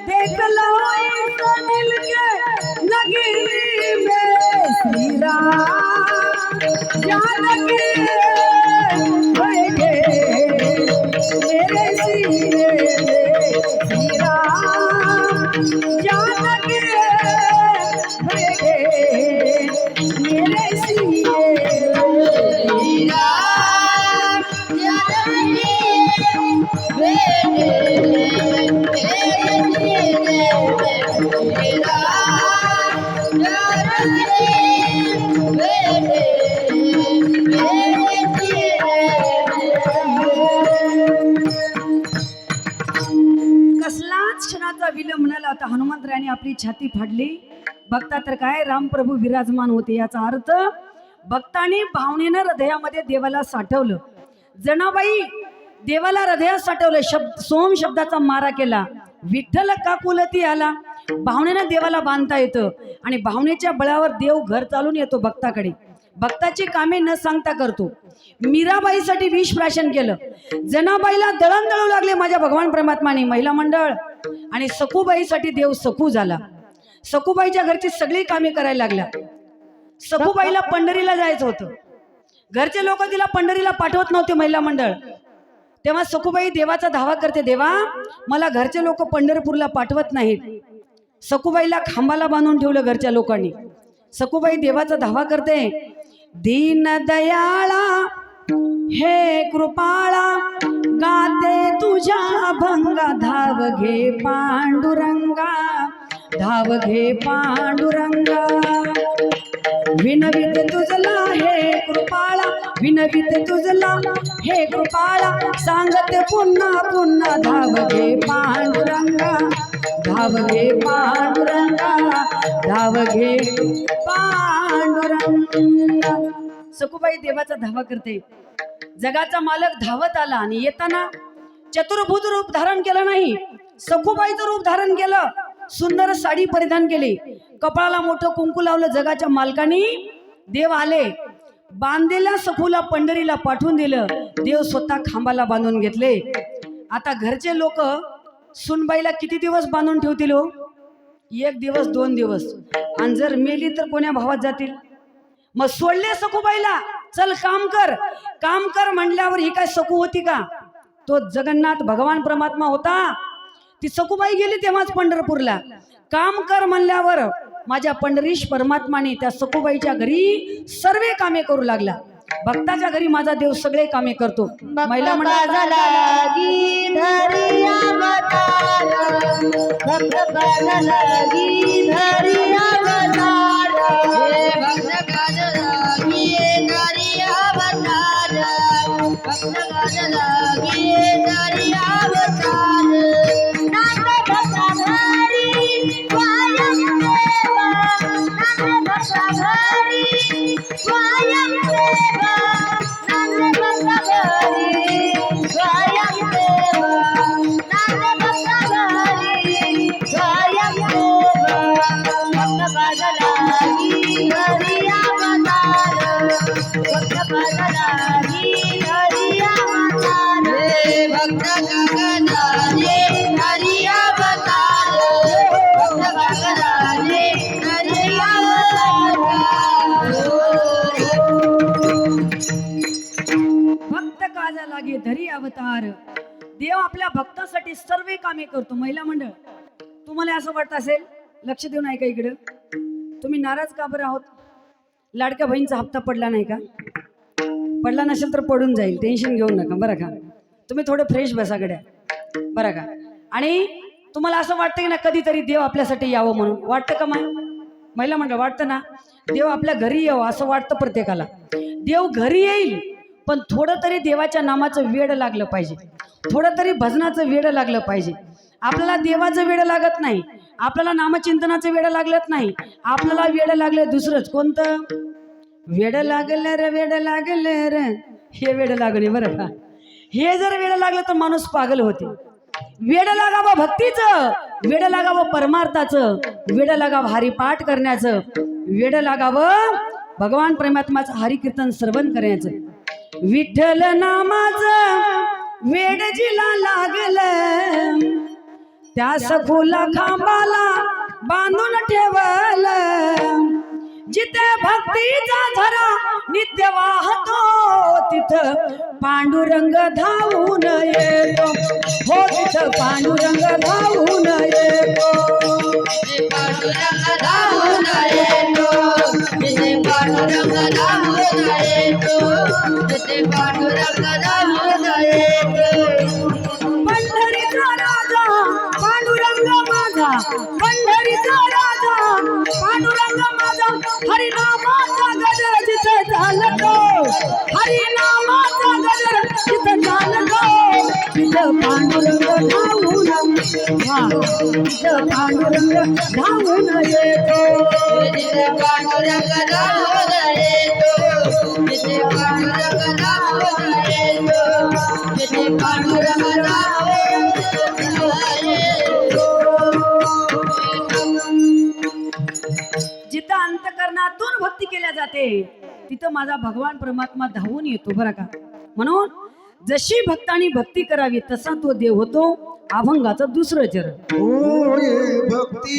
देख लो इस दिल के लगीनी में, श्री राम जानकी बैठे मेरे सीने में, श्री राम जानकी बैठे मेरे सीने में। कसलाच क्षणाचा विलंब न लावता हनुमंतरायाने आपली छाती फाडली. बघता तर काय, रामप्रभू विराजमान होते. याचा अर्थ भक्ताने भावनेनं हृदयामध्ये देवाला साठवलं. जनाबाई देवाला हृदयात साठवलं. सोम शब्दाचा मारा केला. विठ्ठल का कुलती आला. भावनेनं देवाला बांधता येतं आणि भावनेच्या बळावर देव घर चालून येतो भक्ताकडे. भक्ताची कामे न सांगता करतो. मीराबाईसाठी विष प्राशन केलं. जनाबाईला दळण दळू लागले माझ्या भगवान परमात्माने महिला मंडळ. आणि सखूबाईसाठी देव सखू झाला. सखूबाईच्या घरची सगळी कामे करायला लागल्या. सखूबाईला पंढरीला जायचं होतं. घरचे लोक तिला पंढरीला पाठवत नव्हते महिला मंडळ. तेव्हा सखूबाई देवाचा धावा करते, देवा मला घरचे लोक पंढरपूरला पाठवत नाहीत. सखूबाईला खांबाला बांधून ठेवलं घरच्या लोकांनी. सखूबाई देवाचा धावा करते, दीन दयाळा हे कृपाळा गाते तुझ्या अभंगा, धाव घे पांडुरंगा, धाव घे पांडुरंगा. विनविते तुझला हे कृपाळा, विनविते तुझला हे कृपाळा, सांगते पुन्हा पुन्हा, धाव घे पांडुरंगा, धाव घे पांडुरंगा, धाव घे पांडुरंगा. सखूबाई देवाचा धावा करते. जगाचा मालक धावत आला आणि येताना चतुर्भुज रूप धारण केलं नाही, सखूबाईचं रूप धारण केलं. सुंदर साडी परिधान केली, कपाळाला मोठं कुंकू लावलं. जगाच्या मालकानी देव आले. बांधलेल्या सखूला पंढरीला पाठवून दिलं. देव स्वतः खांबाला बांधून घेतले. आता घरचे लोक सुनबाईला किती दिवस बांधून ठेवतील हो? 1 दिवस 2 दिवस. आणि जर मेली तर कोण्या भावात जातील? मग सोडले सखूबाईला, चल काम कर. काम कर म्हणल्यावर ही काय सखू होती का? तो जगन्नाथ भगवान परमात्मा होता. ती सखूबाई गेली तेव्हाच पंढरपूरला. काम कर म्हणल्यावर माझ्या पंढरीश परमात्माने त्या सखूबाईच्या घरी सर्व कामे करू लागला. भक्ताच्या घरी माझा देव सगळे कामे करतो. महिला मंडळ आपल्या भक्तासाठी सर्व कामे करतो. महिला मंडळ, तुम्हाला असं वाटत असेल, लक्ष देऊन ऐका इकडं, तुम्ही नाराज का बरं आहोत? लाडक्या बहिणीचा हप्ता पडला नाही का? पडला नसेल तर पडून जाईल, टेन्शन घेऊ नका बरं का. तुम्ही थोडं फ्रेश बसा गड्या बरं का. आणि तुम्हाला असं वाटतं की ना कधीतरी देव आपल्यासाठी यावं म्हणून, वाटतं का महिला मंडळ? वाटतं ना देव आपल्या घरी यावं असं वाटतं प्रत्येकाला. देव घरी येईल, पण थोडं तरी देवाच्या नामाचं वेड लागलं पाहिजे, थोडं तरी भजनाचं वेड लागलं पाहिजे. आपल्याला देवाचं वेड लागत नाही, आपल्याला नामचिंतनाचं वेड लागत नाही, आपल्याला वेड लागलं दुसरंच. कोणतं वेड लागलं रे, वेड लागलं रे, हे वेड लागणे बरं का. हे जर वेड लागलं तर माणूस पागल होते. वेड लागावं भक्तीचं, वेड लागावं परमार्थाचं, वेड लागावं हरिपाठ करण्याचं, वेड लागावं भगवान परमात्माचं हरिकीर्तन श्रवण करण्याचं. विठ्ठल नामाचं वेड जिला लागलं, त्या सखोला खांबाला बांधून ठेवलं. जिथे भक्तीचा झरा नित्य वाहतो, तिथं पांडुरंग धावून येतो. हो तिथं पांडुरंग धावून येतो. पांडुरंग धावून येतो, तिथे पांडुरंग धावून येतो, तिथे पांडुरंग धावून येतो. पंढरीचा राजा पांडुरंग माझा, पंढरीचा राजा पांडुरंग माझा. हरिनामाचा गजर जिथं चालतो, हरिनामाचा गजर जिथं चालतो, तिथं पांडुरंग धावून, तिथं पांडुरंग धावून येतो. तिथे पांडुरंग धावून येतो, तिथे पांडुरंग धावून येतो, तिथे पांडुरंग धावून येतो. जिथं अंतकरणातून भक्ती केल्या जाते, तिथं माझा भगवान परमात्मा धावून येतो बरं का. म्हणून जशी भक्तांनी भक्ती करावी तसा तो देव होतो. अभंगाचं दुसरं चरण. होय भक्ती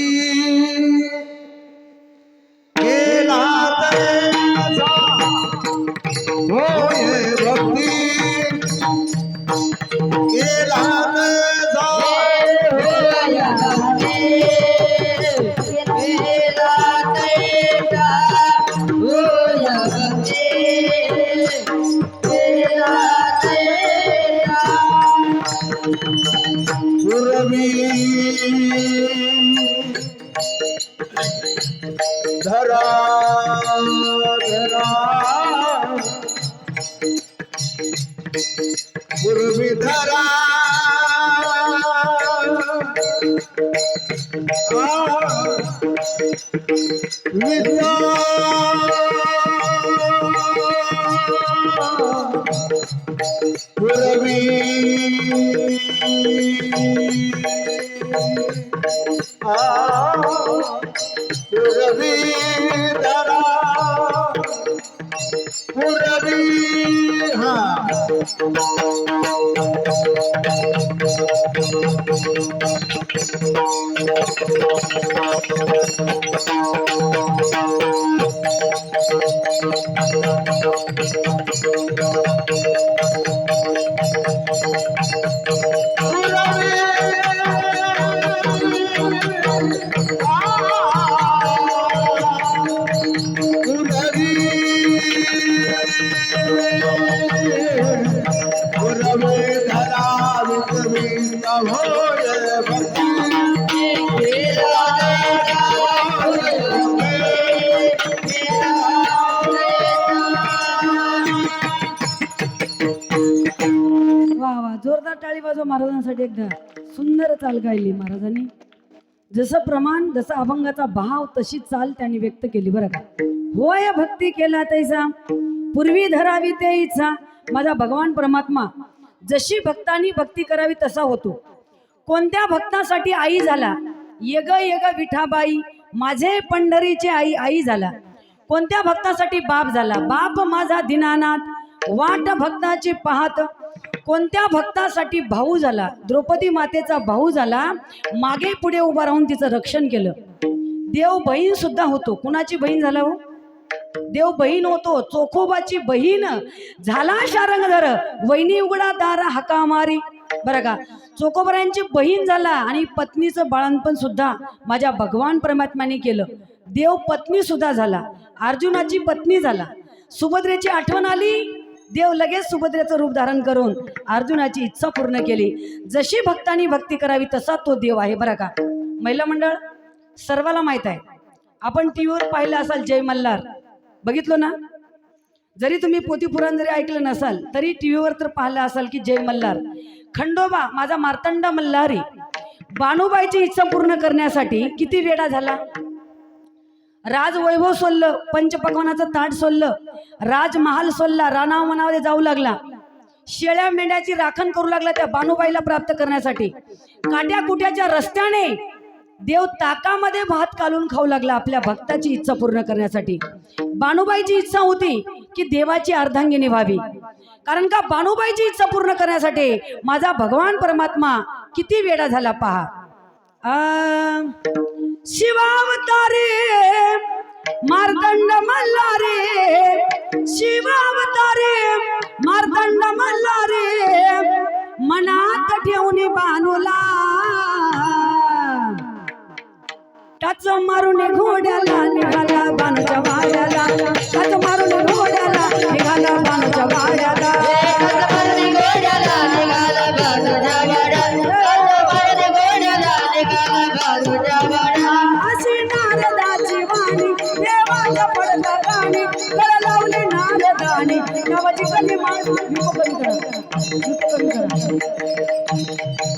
केला तसा, होय भक्ती केला तसा. पूर्वी धरा धरा, पूर्वी धरा पूर्वी पूर्वी धरा, पूर्वी वा वा, जोरदार टाळी वाजवा महाराजांसाठी. एकदा सुंदर चाल गायली महाराजांनी. जसं प्रमाण, जसा अभंगाचा भाव, तशी चाल त्यांनी व्यक्त केली बरं का. होय भक्ती केला तैसा, पूर्वी धरावी ते इच्छा. माझा भगवान परमात्मा जशी भक्तांनी भक्ती करावी तसा होतो. कोणत्या भक्तासाठी आई झाला? येग येग विठाबाई, माझे पंढरीचे आई आई झाला. कोणत्या भक्तासाठी बाप झाला? बाप माझा दीनानाथ, वाट भक्ताची पाहत. कोणत्या भक्तासाठी भाऊ झाला? द्रौपदी मातेचा भाऊ झाला, मागे पुढे उभा राहून तिचं रक्षण केलं. देव बहीण सुद्धा होतो. कुणाची बहीण झाला हो? देव बहीण होतो. चोखोबाची बहीण झाला शारंगधर, वैनी उघडा दार हाका मारी बरं का. चोकोबरांची बहीण झाला आणि पत्नीचं बाळंतपण सुद्धा माझ्या भगवान परमात्म्याने केलं. देव पत्नी सुद्धा झाला, अर्जुनाची पत्नी झाला. सुभद्रेची आठवण आली, देव लगेच सुभद्रेचं रूप धारण करून अर्जुनाची इच्छा पूर्ण केली. जशी भक्तांनी भक्ती करावी तसा तो देव आहे बरं का. महिला मंडळ सर्वाला माहित आहे, आपण टीव्हीवर पाहिलं असाल जय मल्हार, बघितलो ना. जरी तुम्ही पोथी पुराण जरी ऐकलं नसाल तरी टीव्हीवर तर पाहिलं असाल की जय मल्हार. खंडोबा माझा मार्तंड मल्हारी बाणूबाईची इच्छा पूर्ण करण्यासाठी किती वेळा झाला. राजवैभव सोडलं, पंचपक्वानाचं ताट सोडलं, राजमहाल सोडला, रानावनामध्ये जाऊ लागला, शेळ्या मेंढ्याची राखण करू लागला त्या बाणूबाईला प्राप्त करण्यासाठी. काट्या कुट्याच्या रस्त्याने देव ताकामध्ये भात कालून खाऊ लागला आपल्या भक्ताची इच्छा पूर्ण करण्यासाठी. बाणूबाईची इच्छा होती की देवाची अर्धांगिनी व्हावी, कारण का बाणूबाईची इच्छा पूर्ण करण्यासाठी माझा भगवान परमात्मा किती वेळा झाला पहा. शिवावतारे मार्तंड मल्हारे, शिवावतारे मार्तंड मल्हारे, मनात ठेवून बाणूला टाच मारून घोड्याला निघाला बाणूच्या वाड्याला, टाच मारून घोड्याला निघाला बाणूच्या वाड्याला. अशी नारदाची वाणी देवाच्या पडदा गाणी, गळ लावली नारदानी गावाची कली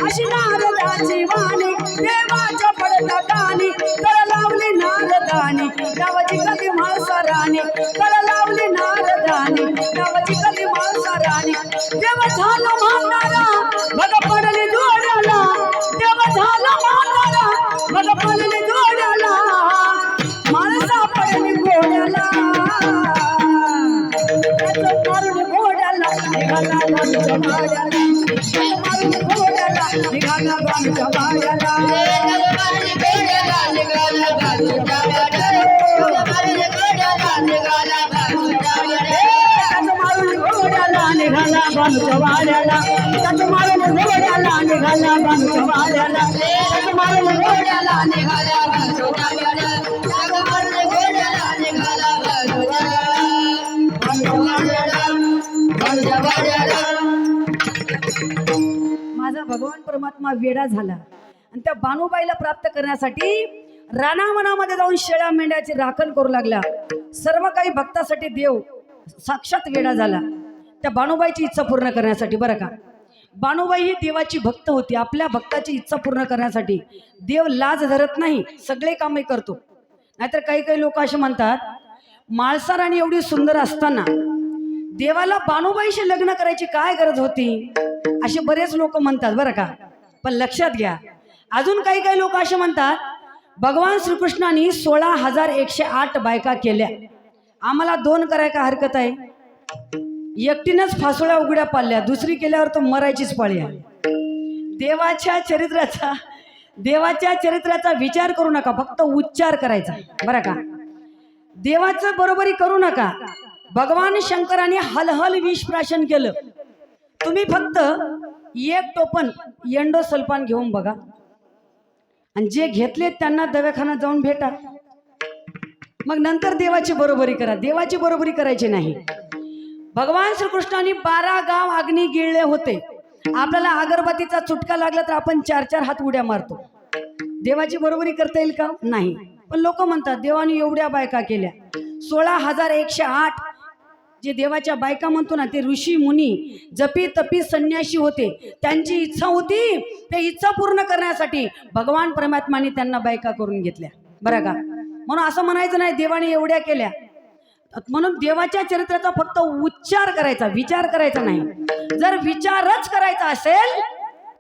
अशी नारदाची वाणी देवाच्या पडदा गाणी, गळ लावली नारदानी गावाची कली माळसाराणी, गळ लावली नारदानी गावाची कली माळसाराणी. देव झाला म्हातारा बघ पडली जोड्याला, देव झाला म्हातारा बघ पडली जोड्याला, माणसा पडली घोड्याला, मारून घोड्याला निघाला बाणूच्या वाड्याला, मारून घोड्याला निघाला बाणूच्या वाड्याला. निघाला बाणूच्या वाड्याला, त्याच मारून घोड्याला निघाला बाणूच्या वाड्याला, त्याच मारून घोड्याला निघाला बाणूच्या वाड्याला, त्याच मारून घोड्याला निघाला बाणूच्या वाड्याला. माझा भगवान परमात्मा वेडा झाला आणि त्या बाणूबाईला प्राप्त करण्यासाठी रानावनामध्ये जाऊन शेळ्या मेंढ्याची राखण करू लागला. सर्व काही भक्तासाठी देव साक्षात वेडा झाला त्या बाणूबाईची इच्छा पूर्ण करण्यासाठी बरं का. बाणूबाई ही देवाची भक्त होती. आपल्या भक्ताची इच्छा पूर्ण करण्यासाठी देव लाज धरत नाही, सगळे कामे करतो. नाहीतर काही काही लोक असे म्हणतात, माळसाराणी एवढी सुंदर असताना देवाला बाणूबाईशी लग्न करायची काय गरज होती, असे बरेच लोक म्हणतात बरं का. पण लक्षात घ्या, अजून काही काही लोक असे म्हणतात, भगवान श्रीकृष्णाने 16,108 बायका केल्या, आम्हाला 2 कराय का हरकत आहे. एकटीनंच फासोळ्या उघड्या पाळल्या, दुसरी केल्यावर तो मरायचीच पाळी आहे. देवाच्या चरित्राचा विचार करू नका, फक्त उच्चार करायचा बरं का. देवाचं बरोबरी करू नका. भगवान शंकराने हलहल विष प्राशन केलं. तुम्ही फक्त 1 टोपण एंडोसल्फान घेऊन बघा आणि जे घेतले त्यांना दवाखान्यात जाऊन भेटा, मग नंतर देवाची बरोबरी करा. देवाची बरोबरी करायची नाही. भगवान श्रीकृष्णाने 12 गाव अग्नी गिळले होते. आपल्याला अगरबत्तीचा चुटका लागला तर आपण 4-4 हात उड्या मारतो. देवाची बरोबरी करता येईल का? नाही. पण लोक म्हणतात देवाने एवढ्या बायका केल्या. 16,108 जे देवाच्या बायका म्हणतो ना, ते ऋषी मुनी जपी तपी संन्यासी होते. त्यांची इच्छा होती, ते इच्छा पूर्ण करण्यासाठी भगवान परमात्माने त्यांना बायका करून घेतल्या बरं का. म्हणून असं म्हणायचं नाही देवाने एवढ्या केल्या. म्हणून देवाच्या चरित्राचा फक्त उच्चार करायचा, विचार करायचा नाही. जर विचारच करायचा असेल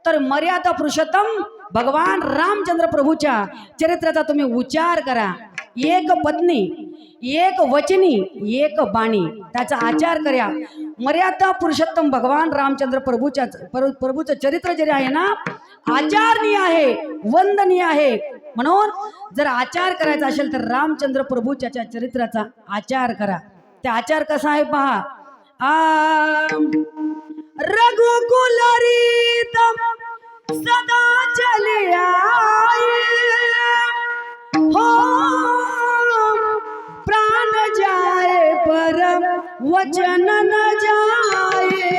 तर मर्यादा पुरुषोत्तम भगवान रामचंद्र प्रभूच्या चरित्राचा तुम्ही उच्चार करा. एक पत्नी, एक वचनी, एक बाणी, त्याचा आचार करा. मर्यादा पुरुषोत्तम भगवान रामचंद्र प्रभूचं चरित्र जे आहे ना, आचारणीय आहे, वंदनीय आहे. म्हणून जर आचार करायचा असेल तर रामचंद्र प्रभूच्या चरित्राचा आचार करा. ते आचार कसा आहे पहा. रघुकुल रीत सदा चले आए हो प्राण जाए पर वचन न जाए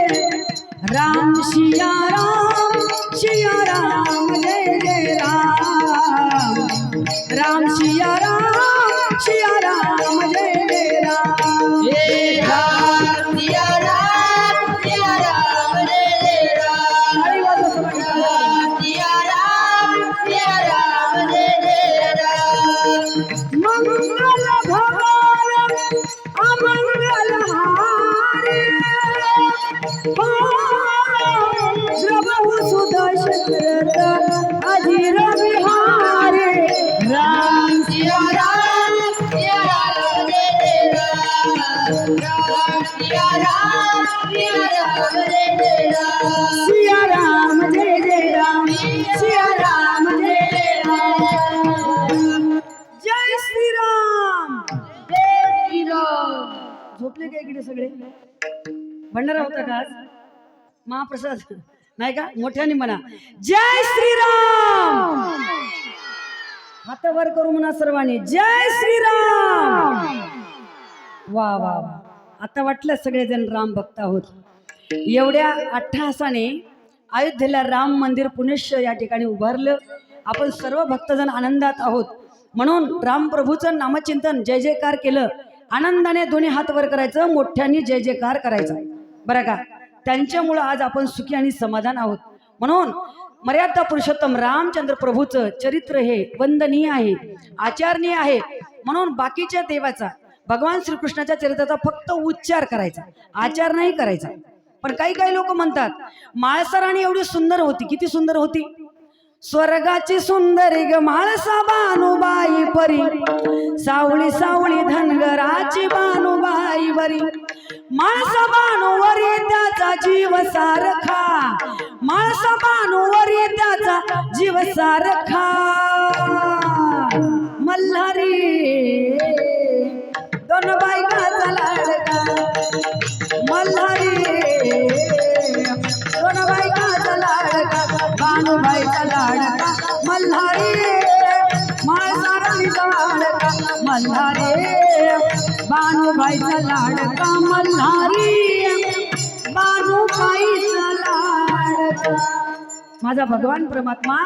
राम सिया राम जय जय राम राम सिया राम जय जय राम हे राम सिया राम रे रे राम हरी बोल सगळं. सिया राम रे रे राम मंगल भगवान अमंगल हारे द्रवहु सुदशरथ अधीर विहारे राम सिया राम रे रे राम राम सिया राम रे रे राम सिया राम जय जय राम सिया राम जय जय राम जय श्रीराम जय श्रीराम झोपले का इकडे सगळे भंडारा होता का आज महाप्रसाद नाही का मोठ्याने म्हणा जय श्रीराम हात वर करू म्हणा सर्वांनी जय श्रीराम वा वा वा आता वाटलं सगळेजण राम भक्त आहोत एवढ्या अट्टहासाने अयोध्येला राम मंदिर पुण्यश्य या ठिकाणी उभारलं आपण सर्व भक्तजण आनंदात आहोत म्हणून राम प्रभूचं नामचिंतन जय जयकार केलं आनंदाने दोन्ही हात वर करायचं मोठ्याने जय जयकार करायचा बरं का त्यांच्यामुळं आज आपण सुखी आणि समाधान आहोत म्हणून मर्यादा पुरुषोत्तम रामचंद्र प्रभूचं चरित्र हे वंदनीय आहे आचरणीय आहे म्हणून बाकीच्या देवाचा भगवान श्रीकृष्णाच्या चरित्राचा फक्त उच्चार करायचा आचार नाही करायचा पण काही लोक म्हणतात माळसराणी एवढी सुंदर होती किती सुंदर होती स्वर्गाची सुंदरी ग माळसा बानुबाई परी सावळी सावळी धनगराची बानुबाई बरी माळसा बानुवरी त्याचा जीव सारखा माळसा बानुवरी त्याचा जीव सारखा मल्हारी दोन बायकाचा लाडका मल्हारी दोन बायकाचा लाडका बानुबाईचा लाडका मल्हारी माळसाराणीचा लाडका मल्हारी बानुबाईचा लाडका मल्हारी बानुबाईचा लाडका माझा भगवान परमात्मा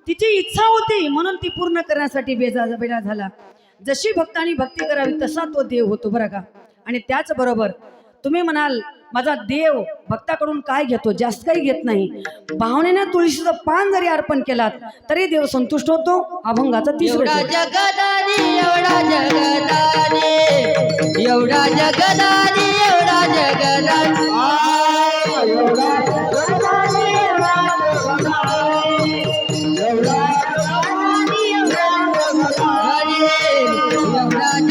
तिची इच्छा होती म्हणून ती पूर्ण करण्यासाठी बेजा झाला जशी भक्तांनी भक्ती करावी तसा तो देव होतो बरं का आणि त्याच बरोबर तुम्ही म्हणाल माझा देव भक्ताकडून काय घेतो जास्त काही घेत नाही भावनेने तुळशीचं पान जरी अर्पण केलात तरी देव संतुष्ट होतो अभंगाचा एवढा तिसरा जगदानी एवढा जगदानी एवढा जगदानी एवढा जगदानी एवढा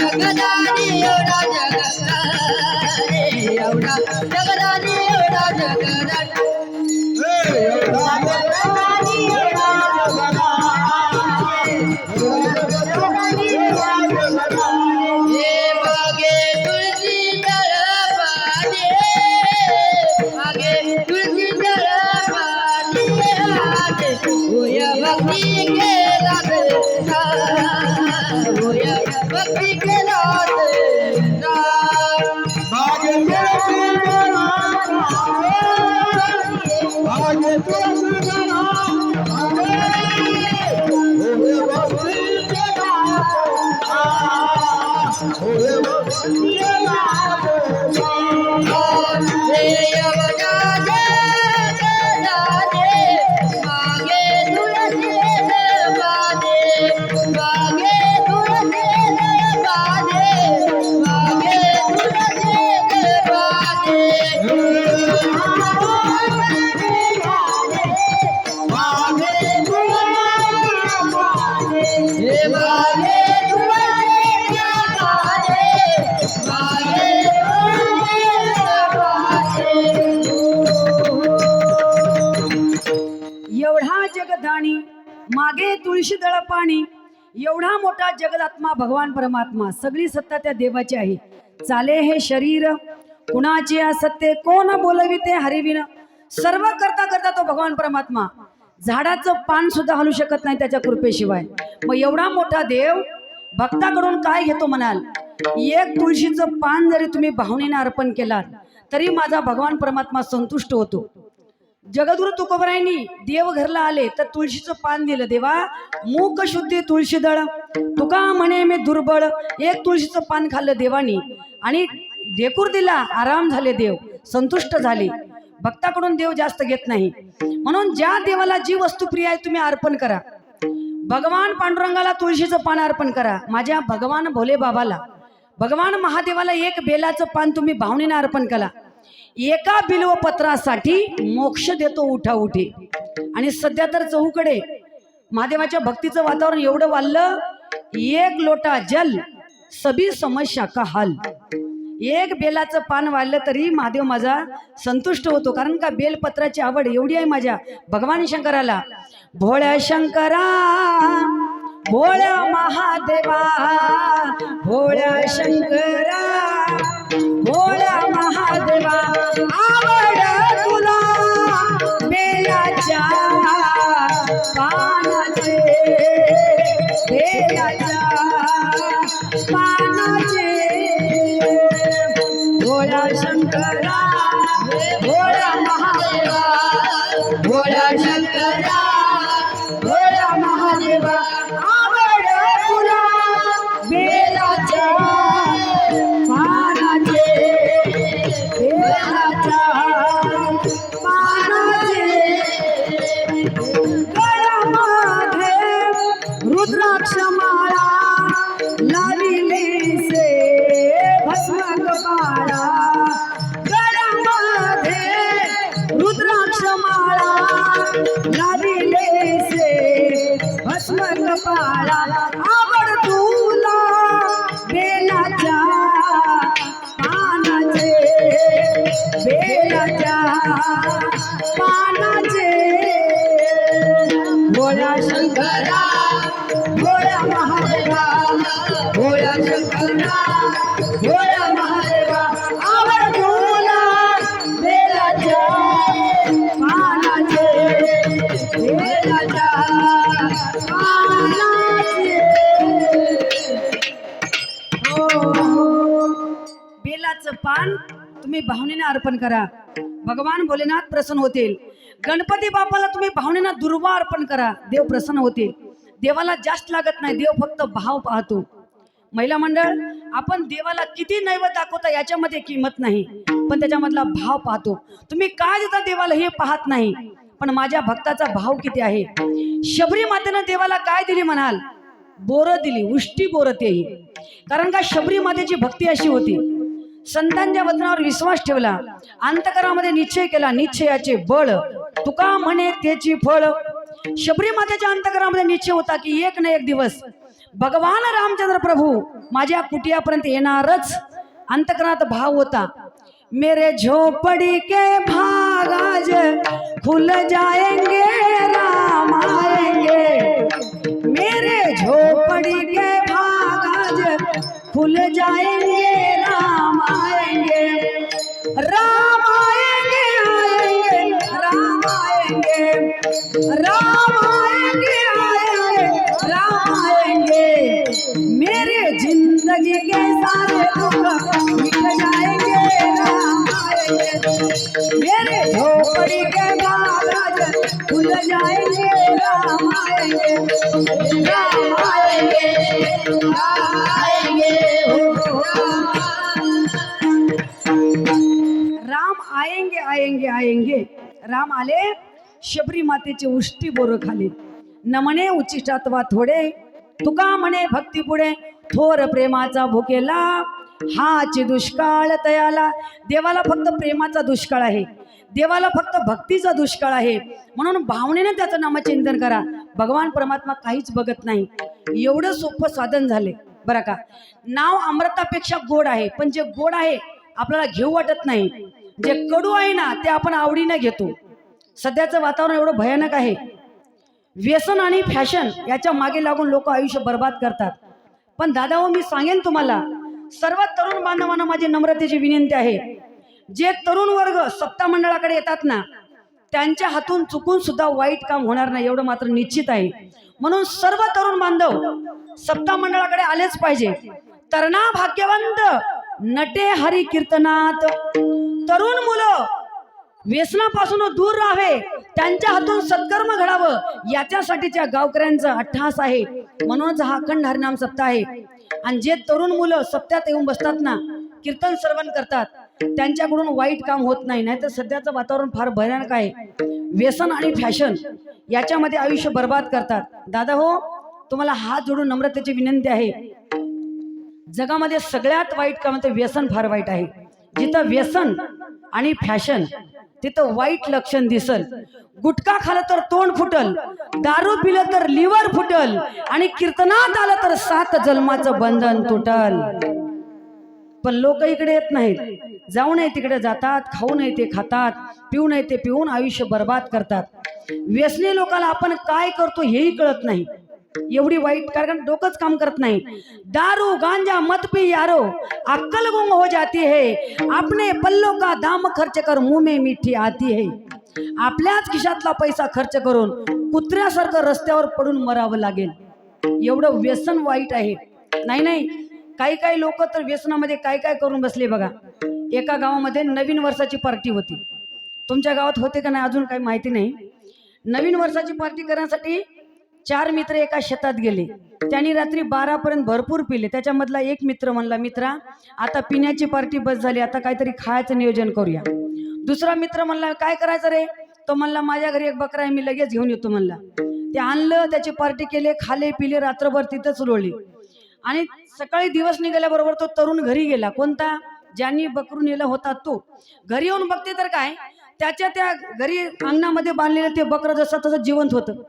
जगदानी एवढा जगदानी एवढा जगदानी एवढा जगदानी हे मागे तुळशी दळपाने मागे तुळशी दळपाने होय भक्ती केला होय भक्ती केला एवढा जगदाणी मागे तुळशी दळ पाणी एवढा मोठा जगदात्मा भगवान परमात्मा सगळी सत्ता त्या देवाची आहे चाले हे शरीर कुणाचे असत्य कोण बोलविते हरिविन सर्व करता करता तो भगवान परमात्मा झाडाचं पान सुद्धा हलू शकत नाही त्याच्या कृपेशिवाय. मग एवढा मोठा देव भक्ताकडून काय घेतो म्हणाल? एक तुळशीचं पान जरी तुम्ही भावनेने अर्पण केलात तरी माझा भगवान परमात्मा संतुष्ट होतो. जगद्गुरु तुकोबरायांनी देव घरला आले तर तुळशीचं पान दिलं. देवा मूक शुद्धी तुळशी दळ, तुका म्हणे मी दुर्बळ. एक तुळशीचं पान खाल्लं देवानी आणि ढेकूर दिला, आराम झाले, देव संतुष्ट झाले. भक्ताकडून देव जास्त घेत नाही. म्हणून ज्या देवाला जी वस्तू प्रिय आहे तुम्ही अर्पण करा. भगवान पांडुरंगाला तुळशीचं पान अर्पण करा. माझ्या भगवान भोले बाबाला, भगवान महादेवाला एक बेलाचं पान तुम्ही भावनेने अर्पण करा. एका बिल्वपत्रासाठी मोक्ष देतो उठा उठे. आणि सध्या तर चहूकडे महादेवाच्या भक्तीचं वातावरण एवढं वाढलं, एक लोटा जल सभी समस्या का हल. एक बेलाचं पान वाढलं तरी महादेव माझा संतुष्ट होतो. कारण का बेलपत्राची आवड एवढी आहे माझ्या भगवान शंकराला. भोळ्या शंकरा भोळ्या महादेवा, भोळ्या शंकरा भोळ्या महादेवा, आवड तुला बेलाच्या पानाचे, बेलाच्या पानाचे. भोळ्या शंकरा भोळ्या महादेवा, भोळ्या शंकरा भोळ्या महादेवा, आवड तुला बेलाच्या पानाचे, बेलाच्या पानाचे. गळ्यामध्ये रुद्राक्ष माळा लाविले से भस्म कपाळा. गळ्यामध्ये रुद्राक्ष माळा लाविले से भस्म कपाळा, आवड तुला बेलाच्या पानाचे, बेलाच्या पानाचे. भोळ्या शंकरा भोळ्या महादेवा, भोळ्या शंकरा भोळ्या महादेवा, आवड तुला बेलाच्या पानाचे, बेलाच्या पानाचे. बेलाचं पान तुम्ही भावनेने अर्पण करा. भगवान भोलेनाथ प्रसन्न होतील. गणपती बाप्पाला तुम्ही भावनेने दुर्वा अर्पण करा, देव प्रसन्न होतील. देवाला जास्त लागत नाही, देव फक्त भाव पाहतो. महिला मंडळ, आपण देवाला किती नैवेद्य दाखवता याच्यामध्ये किंमत नाही, पण त्याच्यामधला भाव पाहतो. तुम्ही काय देता देवाला हे पाहत नाही, पण माझ्या भक्ताचा भाव किती आहे. शबरी मातेनं देवाला काय दिली म्हणाल? बोरं दिली, उष्टी बोरं तेही. कारण का शबरी मातेची भक्ती अशी होती, संतांच्या वचनावर विश्वास ठेवला, अंतकरामध्ये निश्चय केला, निश्चयाचे बळ तुका म्हणे त्याची फळ. शबरी मातेच्या अंतकरामध्ये निश्चय होता की एक ना एक दिवस भगवान रामचंद्र प्रभू माझ्या कुटियापर्यंत येणारच. अंतकरणात भाव होता, मेरे झोपड़ी के भाग आज खुल जाएंगे, राम आएंगे. मेरे झोपड़ी के भाग आज खुल जाएंगे, राम आएंगे. राम आएंगे, आएंगे, राम आएंगे, राम आएंगे, आएंगे, राम आएंगे. मेरे जिंदगी के सारे दुख मिट जाएंगे, राम आएंगे. मेरे झोपड़ी के बाग खुल जाएंगे, राम आएंगे, राम आएंगे, राम आएंगे. राम आएंगे, आएंगे, आएंगे. राम आले, शबरी मातेचे उष्टी बोरं खाली. न म्हणे उच्चिष्टात्वा थोडे, तुका म्हणे भक्ती पुढे. थोर प्रेमाचा भुकेला हाची दुष्काळ तयाला. देवाला फक्त प्रेमाचा दुष्काळ आहे, देवाला फक्त भक्तीचा दुष्काळ आहे. म्हणून भावनेने त्याचं नामचिंतन करा. भगवान परमात्मा काहीच बघत नाही. एवढं सोपं साधन झाले बरं का. नाव अमृतापेक्षा गोड आहे, पण जे गोड आहे आपल्याला घेऊ वाटत नाही. जे कडू आहे ना ते आपण आवडीने घेतो. सध्याचं वातावरण एवढं भयानक आहे. व्यसन आणि फॅशन याच्या मागे लागून लोक आयुष्य बर्बाद करतात. पण दादा हो, मी सांगेन तुम्हाला, सर्व तरुण बांधवांना माझी नम्रतेची विनंती आहे. जे तरुण वर्ग सत्ता मंडळाकडे येतात ना, त्यांच्या हातून चुकून सुद्धा वाईट काम होणार नाही एवढं मात्र निश्चित आहे. म्हणून सर्व तरुण बांधव सप्ताह मंडळाकडे आलेच पाहिजे. तरणा भाग्यवंत नटे हरी कीर्तनात. तरुण मुलं व्यसनापासून दूर राहावे, त्यांच्या हातून सत्कर्म घडावं याच्यासाठीच्या गावकऱ्यांचा अट्टहास आहे. म्हणूनच हा अखंड हरिनाम सप्ताह आहे. आणि जे तरुण मुलं सप्त्यात येऊन बसतात ना, कीर्तन श्रवण करतात, त्यांच्याकडून वाईट काम होत नाही. नाहीतर सध्याचं वातावरण फार भयानक आहे. व्यसन आणि फॅशन याच्यामध्ये आयुष्य बर्बाद करतात. दादा हो, तुम्हाला हात जोडून नम्रतेची विनंती आहे. जगामध्ये सगळ्यात वाईट काम ते व्यसन फार वाईट आहे. जिथं व्यसन आणि फॅशन तिथं वाईट लक्षण दिसल. गुटखा खाल्लं तर तोंड फुटल, दारू पिलं तर लिव्हर फुटल, आणि कीर्तनात आलं तर 7 जन्माचं बंधन तुटल. पण लोक इकडे येत नाहीत. जाऊ नये तिकडे जातात, खाऊ नये ते खातात, पिऊ नये ते पिऊन आयुष्य बर्बाद करतात. व्यसनी लोकांना आपण काय करतो हेही कळत नाही. एवढी वाईट, कारण डोकंच काम करत नाही. दारू गांजा मत पी यारो, अक्कल गुम हो जाती है, अपने पल्लों का दाम खर्च कर मुंह में मीठी आती है. आपल्याच खिशातला पैसा खर्च करून कुत्र्यासारखं रस्त्यावर पडून मरावं लागेल. एवढं व्यसन वाईट आहे. नाही, काही काही लोक तर व्यसनामध्ये काय काय करून बसले बघा. एका गावामध्ये नवीन वर्षाची पार्टी होती. तुमच्या गावात होते का नाही अजून काही माहिती नाही. नवीन वर्षाची पार्टी करण्यासाठी 4 मित्र एका शेतात गेले. त्यांनी रात्री 12 पर्यंत भरपूर पिले. त्याच्यामधला एक मित्र म्हणला, मित्रा आता पिण्याची पार्टी बस झाली, आता काहीतरी खायचं नियोजन करूया. दुसरा मित्र म्हणला, काय करायचं रे? तो म्हणला, माझ्या घरी एक बकरा आहे, मी लगेच घेऊन येतो म्हणला. ते आणलं, त्याची पार्टी केले, खाले पिले, रात्रभर तिथंच रोळली. आणि सकाळी दिवस निघाल्याबरोबर तो तरुण घरी गेला. कोणता? ज्यांनी बकरून नेला होता तो. घरी येऊन बघते तर काय, त्याच्या त्या घरी अंगणामध्ये बांधलेलं ते बकरं जसं तसं जिवंत होतं.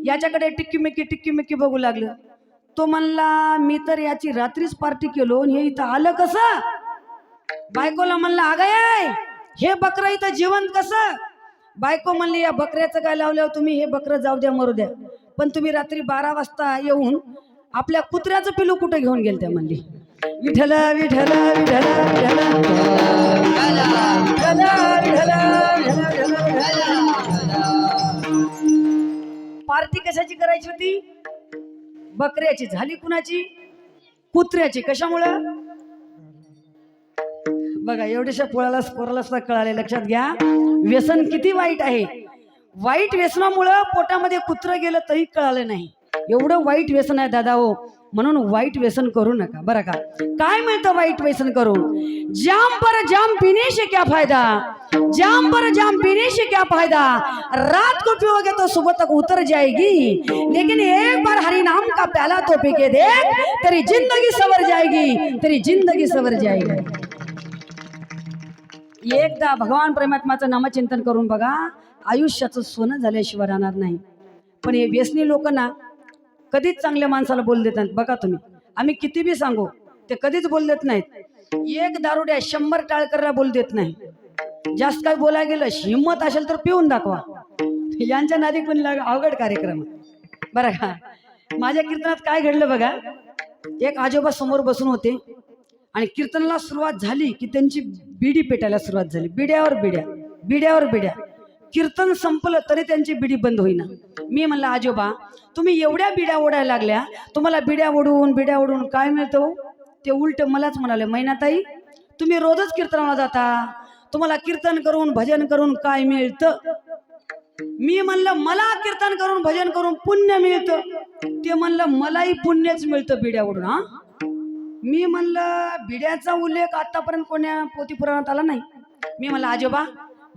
याच्याकडे टिक्की मिक्की बघू लागलं. तो म्हणला, मी तर याची रात्रीच पार्टी केलो, हे इथं आलं कसं? बायकोला म्हणला, अगं हे बकरं इथं जिवंत कसं? बायको म्हणली, या बकऱ्याचं काय लावल्यावर तुम्ही, हे बकरं जाऊ द्या मरू द्या, पण तुम्ही रात्री 12 वाजता येऊन आपल्या कुत्र्याचं पिलू कुठे घेऊन गेल? त्या म्हणली, विठ्ठल विठ्ठल विठ्ठल पार्टी कशाची करायची होती? बकऱ्याची. झाली कुणाची? कुत्र्याची. कशामुळं? बघा, एवढ्याशा पोराला सुद्धा कळाले. लक्षात घ्या, व्यसन किती वाईट आहे. वाईट व्यसनामुळं पोटामध्ये कुत्रं गेलं तरी कळालं नाही. एवढं वाईट व्यसन आहे दादा हो. म्हणून वाईट व्यसन करू नका, बरं का? काय मिळतं वाईट व्यसन करून? जाम पर जाम पीने से क्या फायदा, जाम पर जाम पीने से क्या फायदा, रात को पियोगे तो सुबह तक उतर जाएगी, लेकिन एक बार हरि नाम का प्याला तो पी के देख, तेरी जिंदगी सवर जाएगी, तेरी जिंदगी सवर जाएगी. एकदा भगवान परमात्माचं नामचिंतन करून बघा, आयुष्याचं सोनं झाल्याशिवाय राहणार नाही. पण हे व्यसनी लोक ना कधीच चांगल्या माणसाला बोल देत नाहीत. बघा तुम्ही, आम्ही किती बी सांगू ते कधीच बोल देत नाहीत. एक दारुड्या 100 टाळकरला बोल देत नाही. जास्त काय बोलायला गेलं, हिंमत असेल तर पिऊन दाखवा. यांच्या नादी पण अवघड कार्यक्रम, बरं का? माझ्या कीर्तनात काय घडलं बघा. एक आजोबा समोर बसून होते आणि कीर्तनाला सुरुवात झाली की त्यांची बिडी पेटायला सुरुवात झाली. बिड्यावर बिड्या. कीर्तन संपलं तरी त्यांची बिडी बंद होईना. मी म्हणलं, आजोबा तुम्ही एवढ्या बिड्या ओढायला लागल्या, तुम्हाला बिड्या ओढून काय मिळतं? ते उलट मलाच म्हणाले, मैनाताई तुम्ही रोजच कीर्तनाला जाता, तुम्हाला कीर्तन करून भजन करून काय मिळतं? मी म्हणलं, मला कीर्तन करून भजन करून पुण्य मिळतं. ते म्हणलं, मलाही पुण्यच मिळतं बिड्या ओढून. हा, मी म्हणलं, बिड्याचा उल्लेख आतापर्यंत कोण्या पोथी पुराणात आला नाही. मी म्हणलं, आजोबा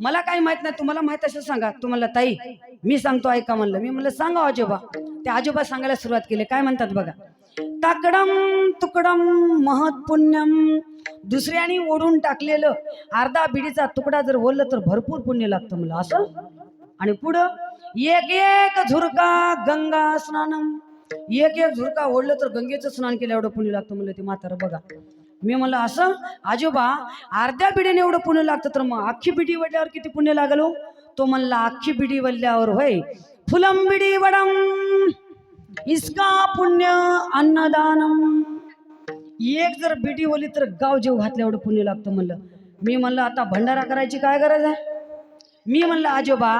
मला काही माहित नाही, तुम्हाला माहित असेल सांगा. तू म्हणला, ताई मी सांगतो ऐका म्हणलं. मी म्हणलं, सांगा आजोबा. ते आजोबा सांगायला सुरुवात केली. काय म्हणतात बघा. ताकडम तुकडम महत् पुण्यम. दुसऱ्याने ओढून टाकलेलं अर्धा बिडीचा तुकडा जर ओढलं तर भरपूर पुण्य लागतं मला असं. आणि पुढं एक एक झुरका गंगा स्नानम. एक झुरका ओढलं तर गंगेचं स्नान केलं एवढं पुण्य लागतं म्हणलं ते म्हातारं. बघा, मी म्हणलं, असं आजोबा अर्ध्या बिडीने एवढं पुण्य लागतं तर मग अख्खी बिडी वडल्यावर किती पुण्य लागलो? तो म्हणला, अख्खी बिडी वडल्यावर होय फुलम बिडी वडम इसका पुण्य अन्नदानम. एक जर बिडी ओली तर गाव जेव घातल्या एवढं पुण्य लागतं म्हणलं. मी म्हणलं, आता भंडारा करायची काय गरज आहे? मी म्हणलं आजोबा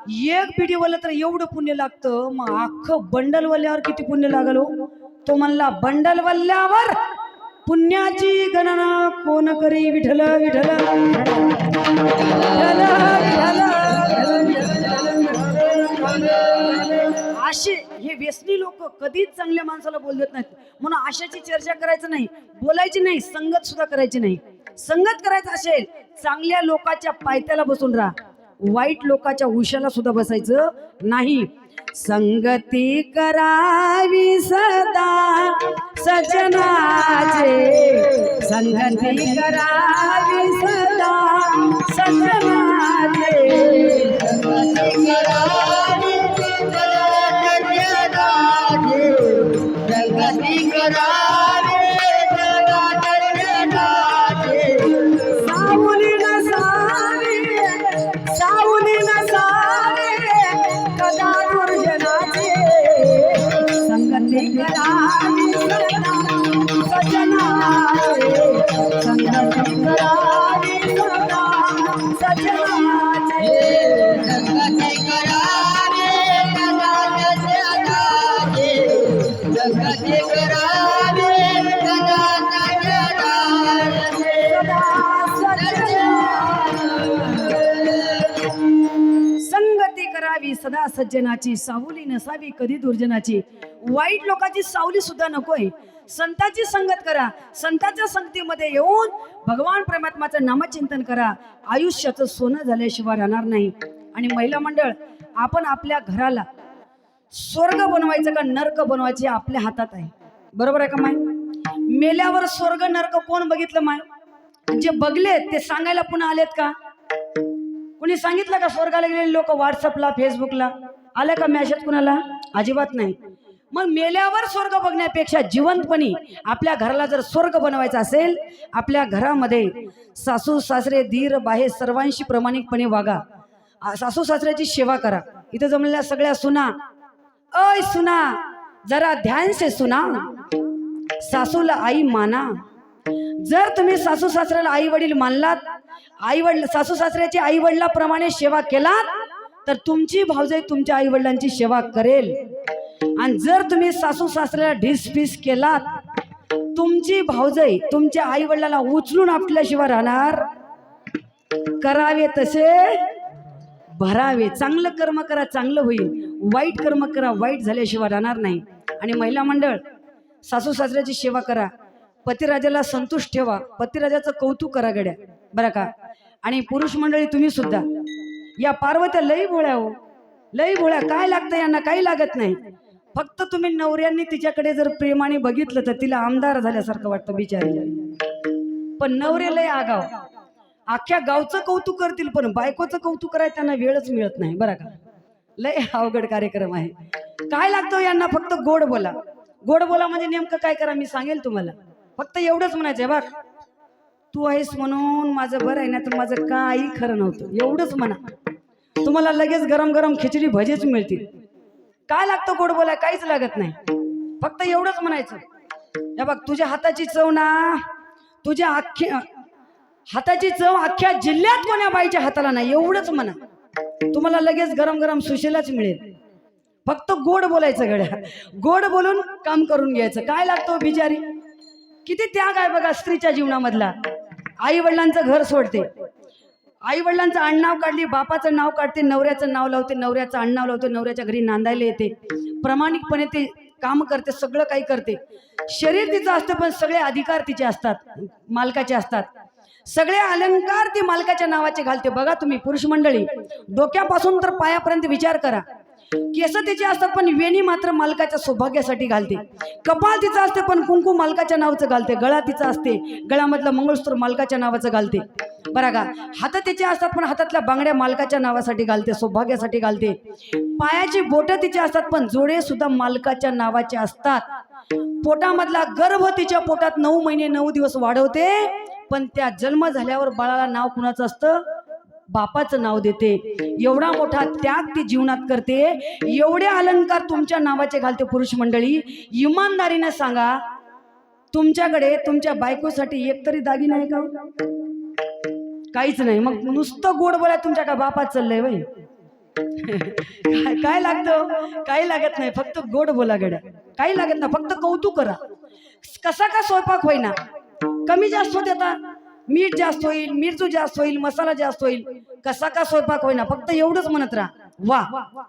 एक पिढी वलं तर एवढं पुण्य लागतं, मग अख्खं बंडल वल्ल्यावर किती पुण्य लागल हो? तो म्हणला बंडल वल्ल्यावर पुण्याची गणना कोण करी विठ्ठल विठ्ठल असे हे व्यसनी लोक कधीच चांगल्या माणसाला बोल देत नाहीत. म्हणून आशाची चर्चा करायचं नाही, बोलायची नाही, संगत सुद्धा करायची नाही. संगत करायचं असेल चांगल्या लोकांच्या पायथ्याला बसून राहा, वाईट लोकांच्या उशाला सुद्धा बसायचं नाही. संगती करावी सदा सजनाचे, संगती करावी सदा सजनाचे. जगती करावे सावली नसावी, सावली नसावी कदा दुर्जनाचे, संगती करावी सदा सजनाचे, संगती करावी सदा सजनाचे. जगती करावे जगती करावे संगती करावी सदा सज्जनाची, सावली नसावी कधी दुर्जनाची. वाईट लोकांची सावली सुद्धा नकोय. संतांची संगत करा, संतांच्या संगतीमध्ये येऊन भगवान परमात्माचं नामचिंतन करा. आयुष्याचं सोनं झाल्याशिवाय राहणार नाही. आणि महिला मंडळ, आपण आपल्या घराला स्वर्ग बनवायचं का नरक बनवायचे आपल्या हातात आहे. बरोबर आहे का माय? मेल्यावर स्वर्ग नरक कोण बघितलं माय? जे बघलेत ते सांगायला पुन्हा आलेत का? कुणी सांगितलं का स्वर्गाला गेलेले लोक? व्हॉट्सअपला फेसबुकला आले का मॅसेज कुणाला? अजिबात नाही. मग मेल्यावर स्वर्ग बघण्यापेक्षा जिवंतपणी आपल्या घराला जर स्वर्ग बनवायचा असेल, आपल्या घरामध्ये सासू सासरे धीर बाहे सर्वांशी प्रामाणिकपणे वागा. सासू सासऱ्याची सेवा करा. इथं जमलेल्या सगळ्या सुना, ओय सुना जरा ध्यान से सुना, सासूला आई माना. जर तुम्ही सासू सासऱ्याला आई वडील मानलात, आई वडील सासू सासऱ्याची आई वडिलाप्रमाणे सेवा केलात, तर तुमची भावजाई तुमच्या आई वडिलांची सेवा करेल. आणि जर तुम्ही सासू सासऱ्याला ढिसपीस केलात, तुमची भावजाई तुमच्या आई वडिलांना उचलून आपल्याशिवाय राहणार. करावे तसे भरावे. चांगलं कर्म करा, चांगलं होईल. वाईट कर्म करा, वाईट झाल्याशिवाय राहणार नाही. आणि महिला मंडळ, सासू सासऱ्याची सेवा करा, पतिराजाला संतुष्ट ठेवा, पतिराजाचं कौतुक करा गड्या, बरं का. आणि पुरुष मंडळी तुम्ही सुद्धा, या पार्वत्या लई भोळ्या हो, लई भोळ्या. काय लागतं यांना? काही लागत नाही. फक्त तुम्ही नवऱ्यांनी तिच्याकडे जर प्रेमाने बघितलं तर तिला आमदार झाल्यासारखं वाटतं बिचारीला. पण नवरे लय आगाव, अख्ख्या गावचं कौतुक करतील पण बायकोचं कौतुक करायला त्यांना वेळच मिळत नाही, बरं का. लय अवघड कार्यक्रम आहे. काय लागतं यांना? फक्त गोड बोला. गोड बोला म्हणजे नेमकं काय करा मी सांगेल तुम्हाला. फक्त एवढंच म्हणायचंय, बघ तू आहेस म्हणून माझं बरं आहे ना, तर माझं काही खरं नव्हतं, एवढंच म्हणा. तुम्हाला लगेच गरम गरम खिचडी भजेच मिळतील. काय लागतं गोड बोलाय? काहीच लागत नाही. फक्त एवढंच म्हणायचं, हे बघ तुझ्या हाताची चव ना, तुझ्या हाताची चव अख्ख्या जिल्ह्यात कोण्या बाईच्या हाताला नाही, एवढंच म्हणा. तुम्हाला लगेच गरम गरम सुशेलाच मिळेल. फक्त गोड बोलायचं गड्या, गोड बोलून काम करून घ्यायचं. काय लागतं बिचारी? किती त्याग आहे बघा स्त्रीच्या जीवनामधला. आई वडिलांचं घर सोडते, आई वडिलांचं आडनाव काढली, बापाचं नाव काढते, नवऱ्याचं नाव लावते, नवऱ्याचं आडनाव लावते, नवऱ्याच्या घरी नांदायला येते, प्रामाणिकपणे ते काम करते, सगळं काही करते. शरीर तिचं असतं पण सगळे अधिकार तिचे असतात, मालकाचे असतात. सगळे अलंकार ती मालकाच्या नावाचे घालते. बघा तुम्ही पुरुष मंडळी, डोक्यापासून तर पायापर्यंत विचार करा. केस तिचे असतात पण वेणी मात्र मालकाच्या सौभाग्यासाठी घालते. कपाळ तिचं असते पण कुंकू मालकाच्या नावाचं घालते. गळा तिचा असते, गळ्यामधलं मंगळसूत्र मालकाच्या नावाचं घालते, बरं का. हात तिचे असतात पण हातातल्या बांगड्या मालकाच्या नावासाठी घालते, सौभाग्यासाठी घालते. पायाची बोटं तिचे असतात पण जोडे सुद्धा मालकाच्या नावाचे असतात. पोटामधला गर्भ तिच्या पोटात 9 महिने 9 दिवस वाढवते, पण त्या जन्म झाल्यावर बाळाला नाव कुणाचं असतं? बापाचं नाव देते. एवढा मोठा त्याग ती जीवनात करते, एवढे अलंकार तुमच्या नावाचे घालते. पुरुष मंडळी, इमानदारीने सांगा, तुमच्याकडे तुमच्या बायकोसाठी एक तरी दागिना आहे का? काहीच नाही. मग नुसतं गोड बोलाय तुमच्या का बापात चाललंय वय काय लागतं? काही लागत नाही, फक्त गोड बोला गड्या. काही लागत नाही, फक्त कौतुक करा. कसा का स्वयंपाक होईना, कमी जास्त होत आता, मीठ जास्त होईल, मिरचू जास्त होईल, मसाला जास्त होईल, कसा का स्वयंपाक होईना, फक्त एवढंच म्हणत राहा, वा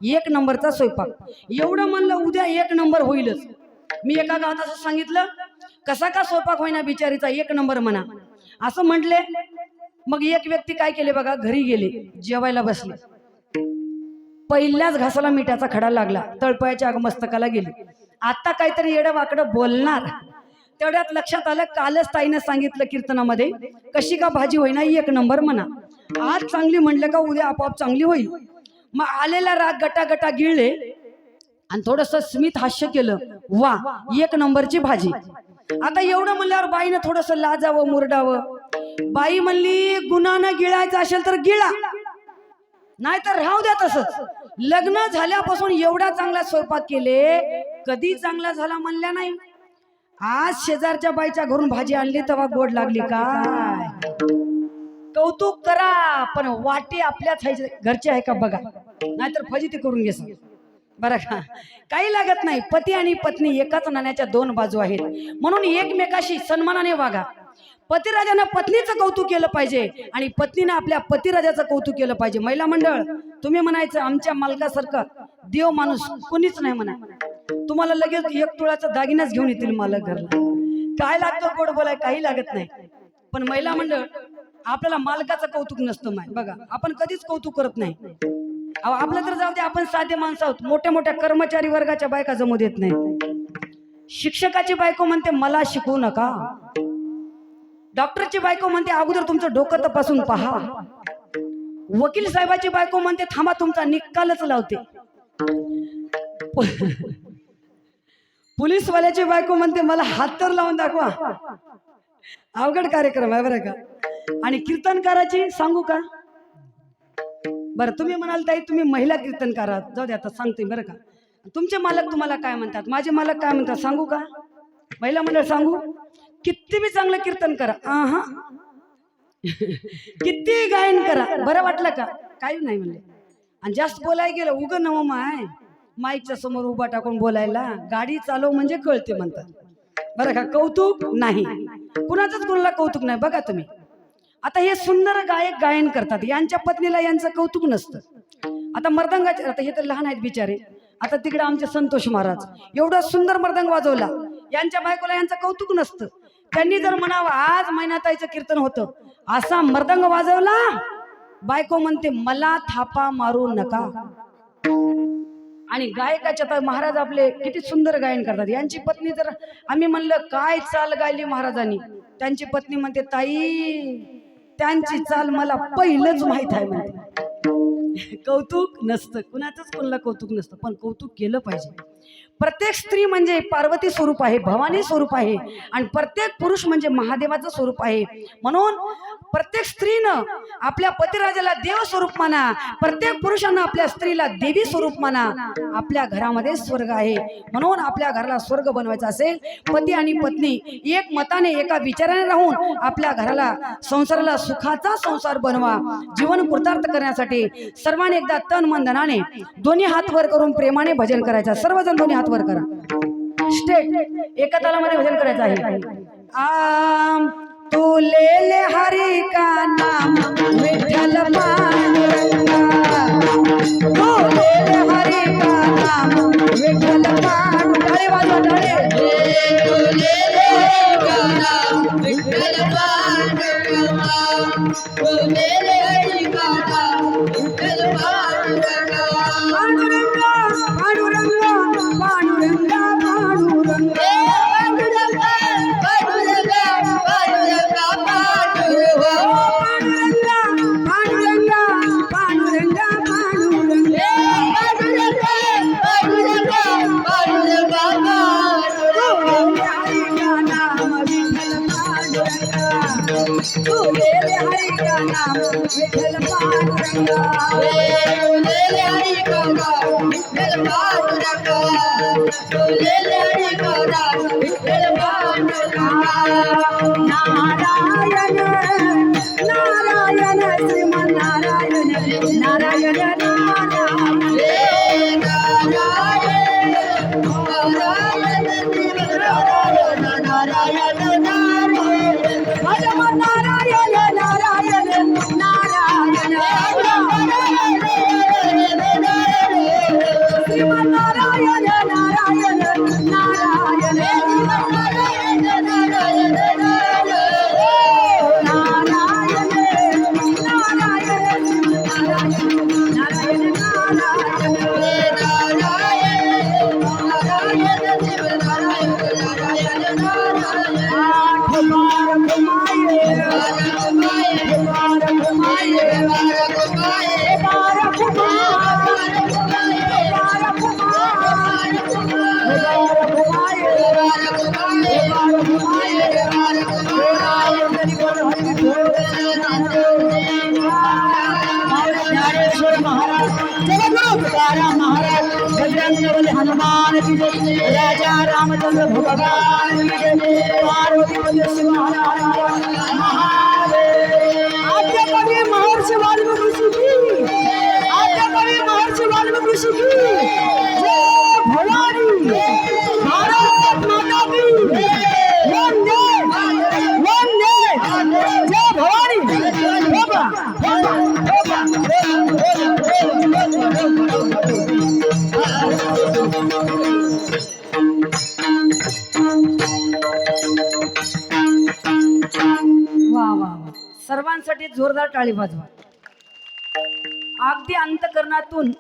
एक नंबरचा स्वयंपाक. एवढं म्हणलं उद्या एक नंबर होईलच. मी एका गावात असं सांगितलं, कसा का स्वयंपाक होईना बिचारीचा एक नंबर म्हणा असं म्हटले. मग एक व्यक्ती काय केले बघा, घरी गेले, जेवायला बसले, पहिल्याच घासाला मिठाचा खडा लागला, तळपायाच्या मस्तकाला गेली. आता काहीतरी येडं वाकडं बोलणार, तेवढ्यात लक्षात आलं कालच ताईनं सांगितलं कीर्तनामध्ये, कशी का भाजी होईना एक नंबर म्हणा. आज चांगली म्हणलं का उद्या आपोआप चांगली होईल. मग आलेला राग गटागटा गिळले आणि थोडस स्मित हास्य केलं, वा एक नंबरची भाजी. आता एवढं म्हणल्यावर बाईनं थोडस लाजावं मुरडावं. बाई म्हणली, गुन्हानं गिळायचं असेल तर गिळा, नाही तर राहू द्या तसंच. लग्न झाल्यापासून एवढा चांगला स्वयंपाक केले, कधी चांगला झाला म्हणल्या नाही. आज शेजारच्या बाईच्या घरून भाजी आणली तेव्हा गोड लागली काय? कौतुक करा, पण वाटी आपल्याच घरची आहे का बघा, नाहीतर फजिती करून घेसा बरं का. काही लागत नाही. पती आणि पत्नी एकाच नाण्याच्या दोन बाजू आहेत, म्हणून एकमेकाशी सन्मानाने वागा. पतिराजानं पत्नीचं कौतुक केलं पाहिजे आणि पत्नीनं आपल्या पतिराजाचं कौतुक केलं पाहिजे. महिला मंडळ, तुम्ही म्हणायचं आमच्या मालकासारखं देव माणूस कोणीच नाही म्हणा. तुम्हाला लगेच 1 तोळाचा दागिनाच घेऊन येतील मालक घरला. काय लागतं गोड बोलाय, काही लागत नाही. पण महिला मंडळ, आपल्याला मालकाचं कौतुक नसतं माय बघा, आपण कधीच कौतुक करत नाही. आपलं तर जाऊ दे, आपण साधे माणसं आहोत. मोठ्या मोठ्या कर्मचारी वर्गाच्या बायका जमू देत नाही. शिक्षकाची बायको म्हणते मला शिकवू नका, डॉक्टरची बायको म्हणते अगोदर तुमचं डोकं तपासून पहा, वकील साहेबाची बायको म्हणते थांबा तुमचा निकालच लावते, पोलीसवाल्याची बायको म्हणते मला हात तर लावून दाखवा. अवघड कार्यक्रम आहे बरं का. आणि कीर्तनकाराची सांगू का? बरं तुम्ही म्हणाल ताई तुम्ही महिला कीर्तनकार आहात, जाऊ दे आता सांगते बरं का. तुमचे मालक तुम्हाला काय म्हणतात, माझे मालक काय म्हणतात सांगू का? महिला मंडळ सांगू, किती बी चांगलं कीर्तन करा, किती गायन करा, बरं वाटलं का? काही नाही म्हणले. आणि जास्त बोलायला गेलं उग नव माय, माईकच्या समोर उभा टाकून बोलायला, गाडी चालव म्हणजे कळते म्हणतात बरं का. कौतुक नाही, कुणाचंच कुणाला कौतुक नाही. बघा तुम्ही आता हे सुंदर गायक गायन करतात, यांच्या पत्नीला यांचं कौतुक नसतं. आता मर्दंगाचे, आता हे तर लहान आहेत बिचारे, आता तिकडे आमचे संतोष महाराज एवढा सुंदर मर्दंग वाजवला, यांच्या बायकोला यांचं कौतुक नसतं. त्यांनी जर म्हणावं आज मैनाताईचं कीर्तन होतं, असा मर्दंग वाजवला, बायको म्हणते मला थापा मारू नका. आणि गायकाच्या तर महाराज आपले किती सुंदर गायन करतात. यांची पत्नी जर आम्ही म्हणलं काय चाल गायली महाराजांनी, त्यांची पत्नी म्हणते ताई त्यांची चाल मला पहिलंच माहित आहे म्हणते. कौतुक नसतं, कुणाचंच कोणाला कौतुक नसतं, पण कौतुक केलं पाहिजे. प्रत्येक स्त्री म्हणजे पार्वती स्वरूप आहे, भवानी स्वरूप आहे, आणि प्रत्येक पुरुष म्हणजे महादेवाचं स्वरूप आहे. म्हणून प्रत्येक स्त्रीनं आपल्या पतिराजाला देव स्वरूप माना, प्रत्येक पुरुषानं आपल्या स्त्रीला देवी स्वरूप माना. आपल्या घरामध्ये स्वर्ग आहे, म्हणून आपल्या घराला स्वर्ग बनवायचा असेल, पती आणि पत्नी एक मताने एका विचाराने राहून आपल्या घराला संसाराला सुखाचा संसार बनवा. जीवन कृतार्थ करण्यासाठी सर्वांनी एकदा तन मन धनाने दोन्ही हात वर करून प्रेमाने भजन करायचं. सर्वजण दोन्ही हात वर करा, स्टेट एका तालामध्ये भजन करायचं आहे. आम तू ले हरि का नाम विठ्ठल पांडुरंगा, तू ले हरि का नाम विठ्ठल पांडुरंगा. टाळे वाजवा टाळे. तू ले हरि का नाम विठ्ठल पांडुरंगा, तू ले हरि का नाम विठ्ठल पांडुरंगा. पांडुरंगा पांडुरंगा पांडुरंगा पांडुरंगा विठ्ठल पांडुरंगा. हरि का नाम विठ्ठल पांडुरंगा, नारायण नारायण श्रीमन नारायण नारायण हनुमान की जय, राजा रामचंद्र भगवान की जय, पार्वती पति शिव महादेव। आद्य कवि महर्षि वाल्मीकि ऋषि की, आद्य कवि महर्षि वाल्मीकि ऋषि की जय भवानी भारत माता की वंदे वंदे जय भवानी। होगा वा वा वा, सर्वांसाठी जोरदार टाळी वाजवा। अगदी अंतकरणातून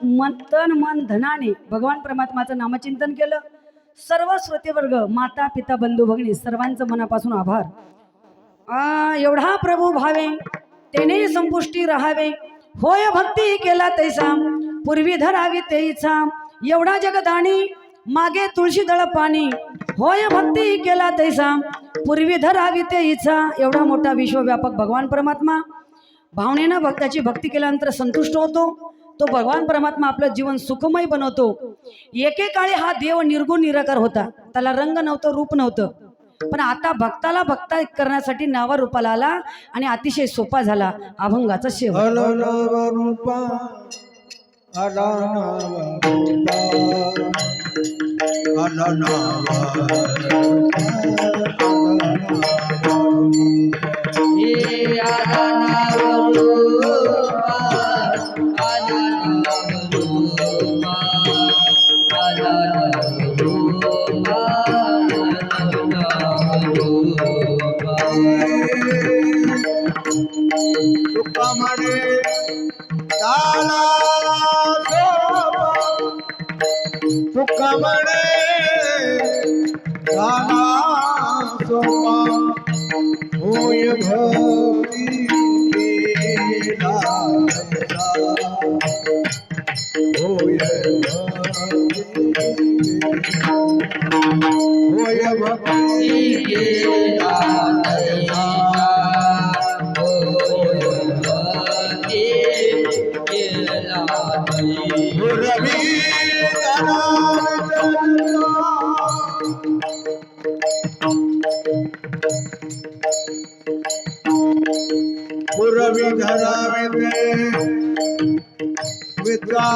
तन मन धनाने भगवान परमात्माचं नामचिंतन केलं। सर्व श्रोतेवर्ग, माता पिता बंधू भगिनी सर्वांचं मनापासून आभार। एवढा प्रभू भावे तेने संपुष्टी राहावे, होय भक्ती केला तैसा पूर्वी धरावी ते इच्छा। एवढा जगदानी मागे तुळशी दळ पाणी, होय भक्ती केला तैसा पूर्वी धरावी ते इच्छा। एवढा मोठा विश्वव्यापक भगवान परमात्मा भावनेनं भक्ताची भक्ती केल्यानंतर संतुष्ट होतो। तो भगवान परमात्मा आपलं जीवन सुखमय बनवतो। एकेकाळी हा देव निर्गुण निराकार होता, त्याला रंग नव्हतं, रूप नव्हतं, पण आता भक्ताला भक्ता करण्यासाठी नावा रूपाला आला आणि अतिशय सोपा झाला अभंगाचा शेवट। तुकमणे दाना सोपा होय भक्ती केला तैसा, होय भक्ती केला तैसा, रवी पुरवी धरावे विद्या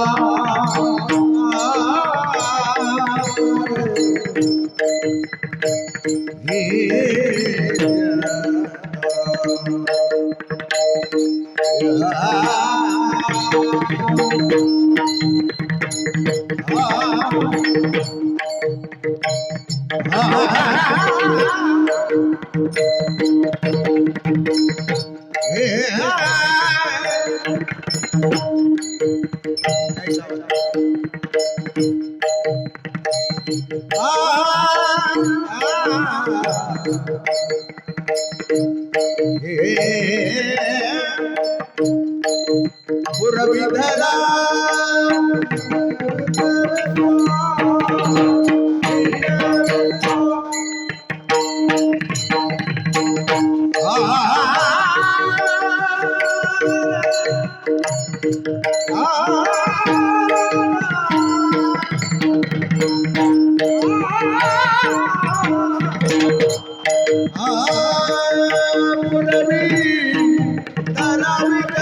पुरविधरा पुरवी धरावित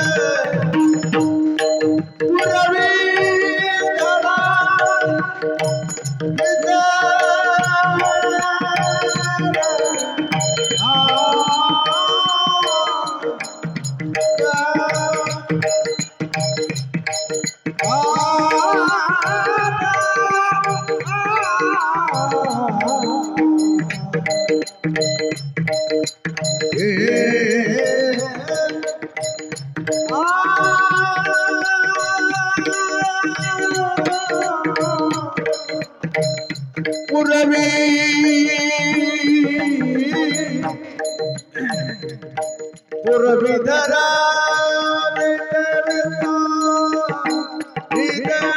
पुरवी पुरवी पुरवीधरा पुरवीधरा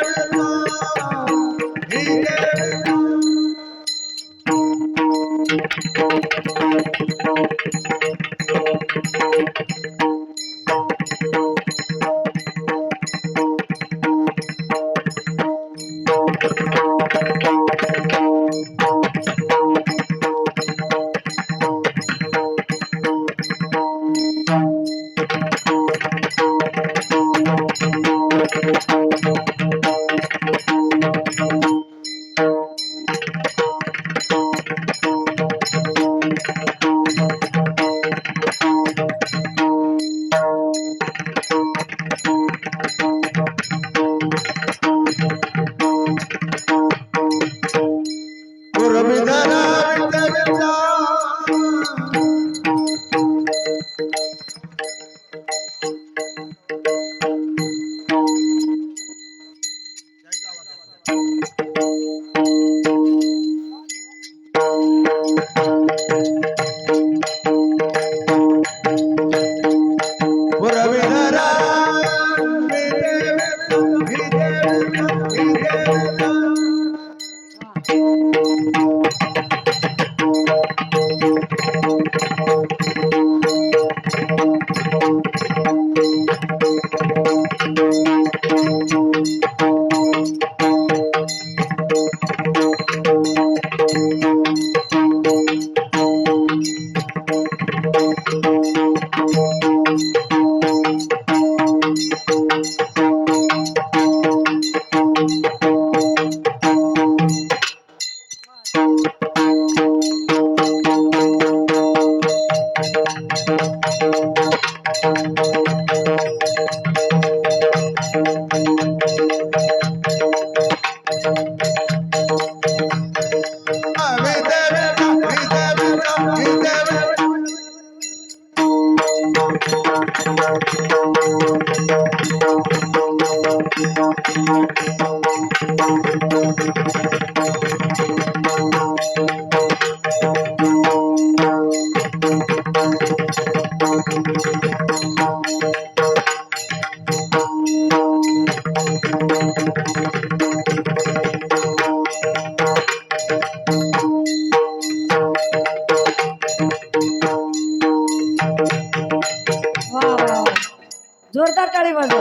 जोरदार टाळी वाजवा.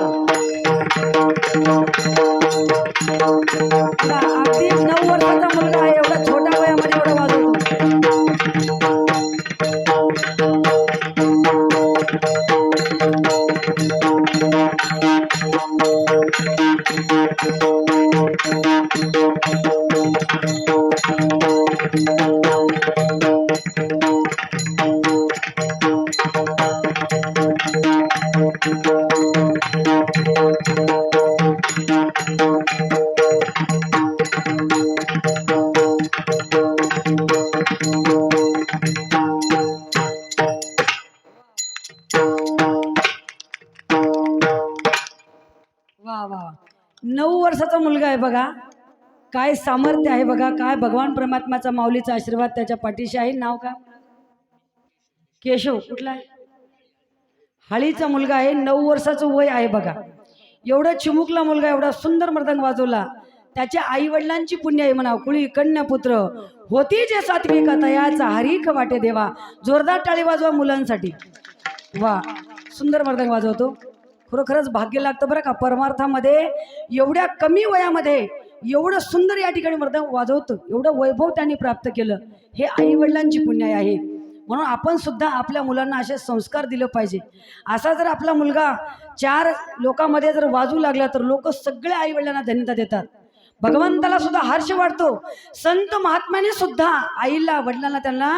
अगदी 9 वर्षाचा मुलगा आहे, एवढा छोट्या वयामध्ये एवढा वाजवतो. वा वा 9 वर्षाचा मुलगा आहे बघा, काय सामर्थ्य आहे बघा, काय भगवान परमात्माचा माऊलीचा आशीर्वाद त्याच्या पाठीशी आहे. नाव का? केशव. कुठला आहे? हळीचा मुलगा आहे, 9 वर्षाचं वय आहे बघा. एवढा चिमुकला मुलगा, एवढा सुंदर मृदंग वाजवला. त्याच्या आई वडिलांची पुण्य आहे म्हणा. कुळी कन्यापुत्र होती जे सात्विक तयाचा हरीख वाटे देवा. जोरदार टाळी वाजवा मुलांसाठी. वा, सुंदर मृदंग वाजवतो. खरोखरच भाग्य लागतं बरं का परमार्थामध्ये. एवढ्या कमी वयामध्ये एवढं सुंदर या ठिकाणी मृदंग वाजवतं, एवढं वैभव त्यांनी प्राप्त केलं. हे आई वडिलांची पुण्य आहे. म्हणून आपण सुद्धा आपल्या मुलांना असे संस्कार दिले पाहिजे. असा जर आपला मुलगा 4 लोकांमध्ये जर वाजू लागला तर लोक सगळ्या आई वडिलांना धन्यता देतात. भगवंताला सुद्धा हर्ष वाटतो. संत महात्म्याने सुद्धा आईला वडिलांना त्यांना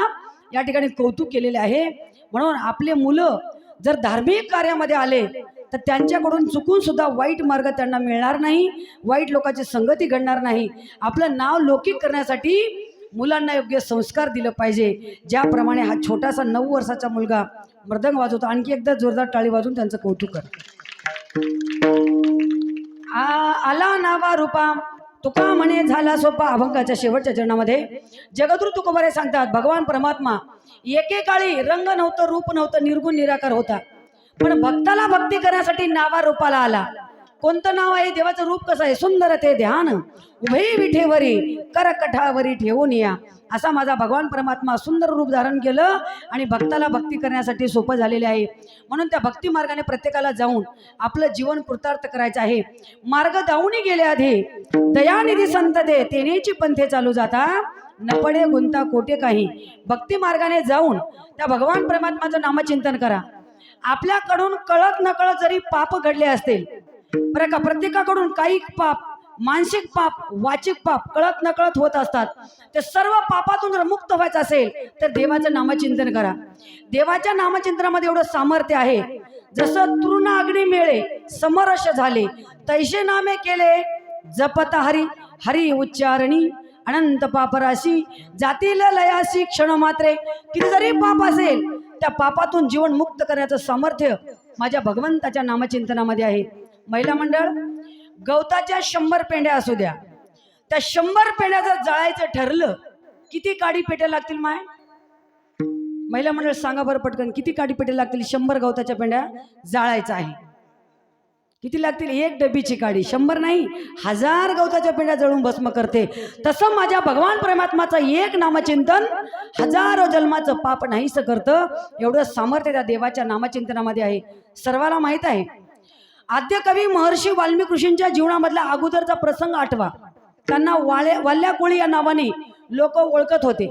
या ठिकाणी कौतुक केलेले आहे. म्हणून आपले मुलं जर धार्मिक कार्यामध्ये आले तर त्यांच्याकडून चुकून सुद्धा वाईट मार्ग त्यांना मिळणार नाही, वाईट लोकांची संगती घडणार नाही. आपलं नाव लौकिक करण्यासाठी मुलांना योग्य संस्कार दिलं पाहिजे. ज्याप्रमाणे हा छोटासा 9 वर्षाचा मुलगा मृदंग वाजवतो. आणखी एकदा जोरदार टाळी वाजवून त्यांचं कौतुक कर. आला नावा रूपा तुका म्हणे झाला सोपा. अभंगाच्या शेवटच्या चरणामध्ये जगद्गुरु तुकोबारे सांगतात, भगवान परमात्मा एकेकाळी रंग नव्हतं, रूप नव्हतं, निर्गुण निराकार होता. पण भक्ताला भक्ती करण्यासाठी नावा रूपाला आला. कोणतं नाव आहे? देवाचं रूप कसं आहे? सुंदर ते ध्यान उभे विठेवरी करकठावरी ठेवून या. असा माझा भगवान परमात्मा सुंदर रूप धारण केलं आणि भक्ताला भक्ती करण्यासाठी सोपं झालेले आहे. म्हणून त्या भक्ती मार्गाने प्रत्येकाला जाऊन आपलं जीवन कृतार्थ करायचं आहे. मार्ग दावणी गेले आधी दयानिधी संत दे तेनेची पंथे चालू जाता न पडे गुंता कोटे काही. भक्ती मार्गाने जाऊन त्या भगवान परमात्माचं नामचिंतन करा. आपल्याकडून कळत नकळत जरी पाप घडले असतील बरं का, प्रत्येकाकडून काही पाप, मानसिक पाप, वाचिक पाप कळत नकळत होत असतात. ते सर्व पापातून जर मुक्त व्हायचं असेल तर देवाचं नामचिंतन करा. देवाच्या नामचिंतनामध्ये एवढं सामर्थ्य आहे. जसं तृण अग्नी मिळे समरस झाले तैसे नामे केले जपता हरी हरी उच्चारणी अनंत पापराशी जातील लयाशी क्षण मात्रे. किती जरी पाप असेल त्या पापातून जीवन मुक्त करण्याचं सामर्थ्य माझ्या भगवंताच्या नामचिंतनामध्ये आहे. महिला मंडळ, गवताच्या 100 पेंड्या असू द्या, त्या 100 पेंड्या जर जाळायचं ठरलं किती काडी पेट्या लागतील? महिला मंडळ सांगा बरं पटकन, किती काडी पेट्या लागतील? 100 गवताच्या पेंड्या जाळायचं आहे. किती लागतील? 1 डबीची काडी. 100 नाही, 1000 गवताच्या पेंड्या जळून भस्म करते. तसं माझ्या भगवान परमात्माचं एक नामचिंतन हजारो जन्माचं पाप नाहीसं करतं. एवढं सामर्थ्य त्या देवाच्या नामचिंतनामध्ये आहे. सर्वाला माहीत आहे. आद्य कवी महर्षी वाल्मिक ऋषींच्या जीवनामधला अगोदरचा प्रसंग आठवा. त्यांना वाल्याकोळी या नावाने लोक ओळखत होते.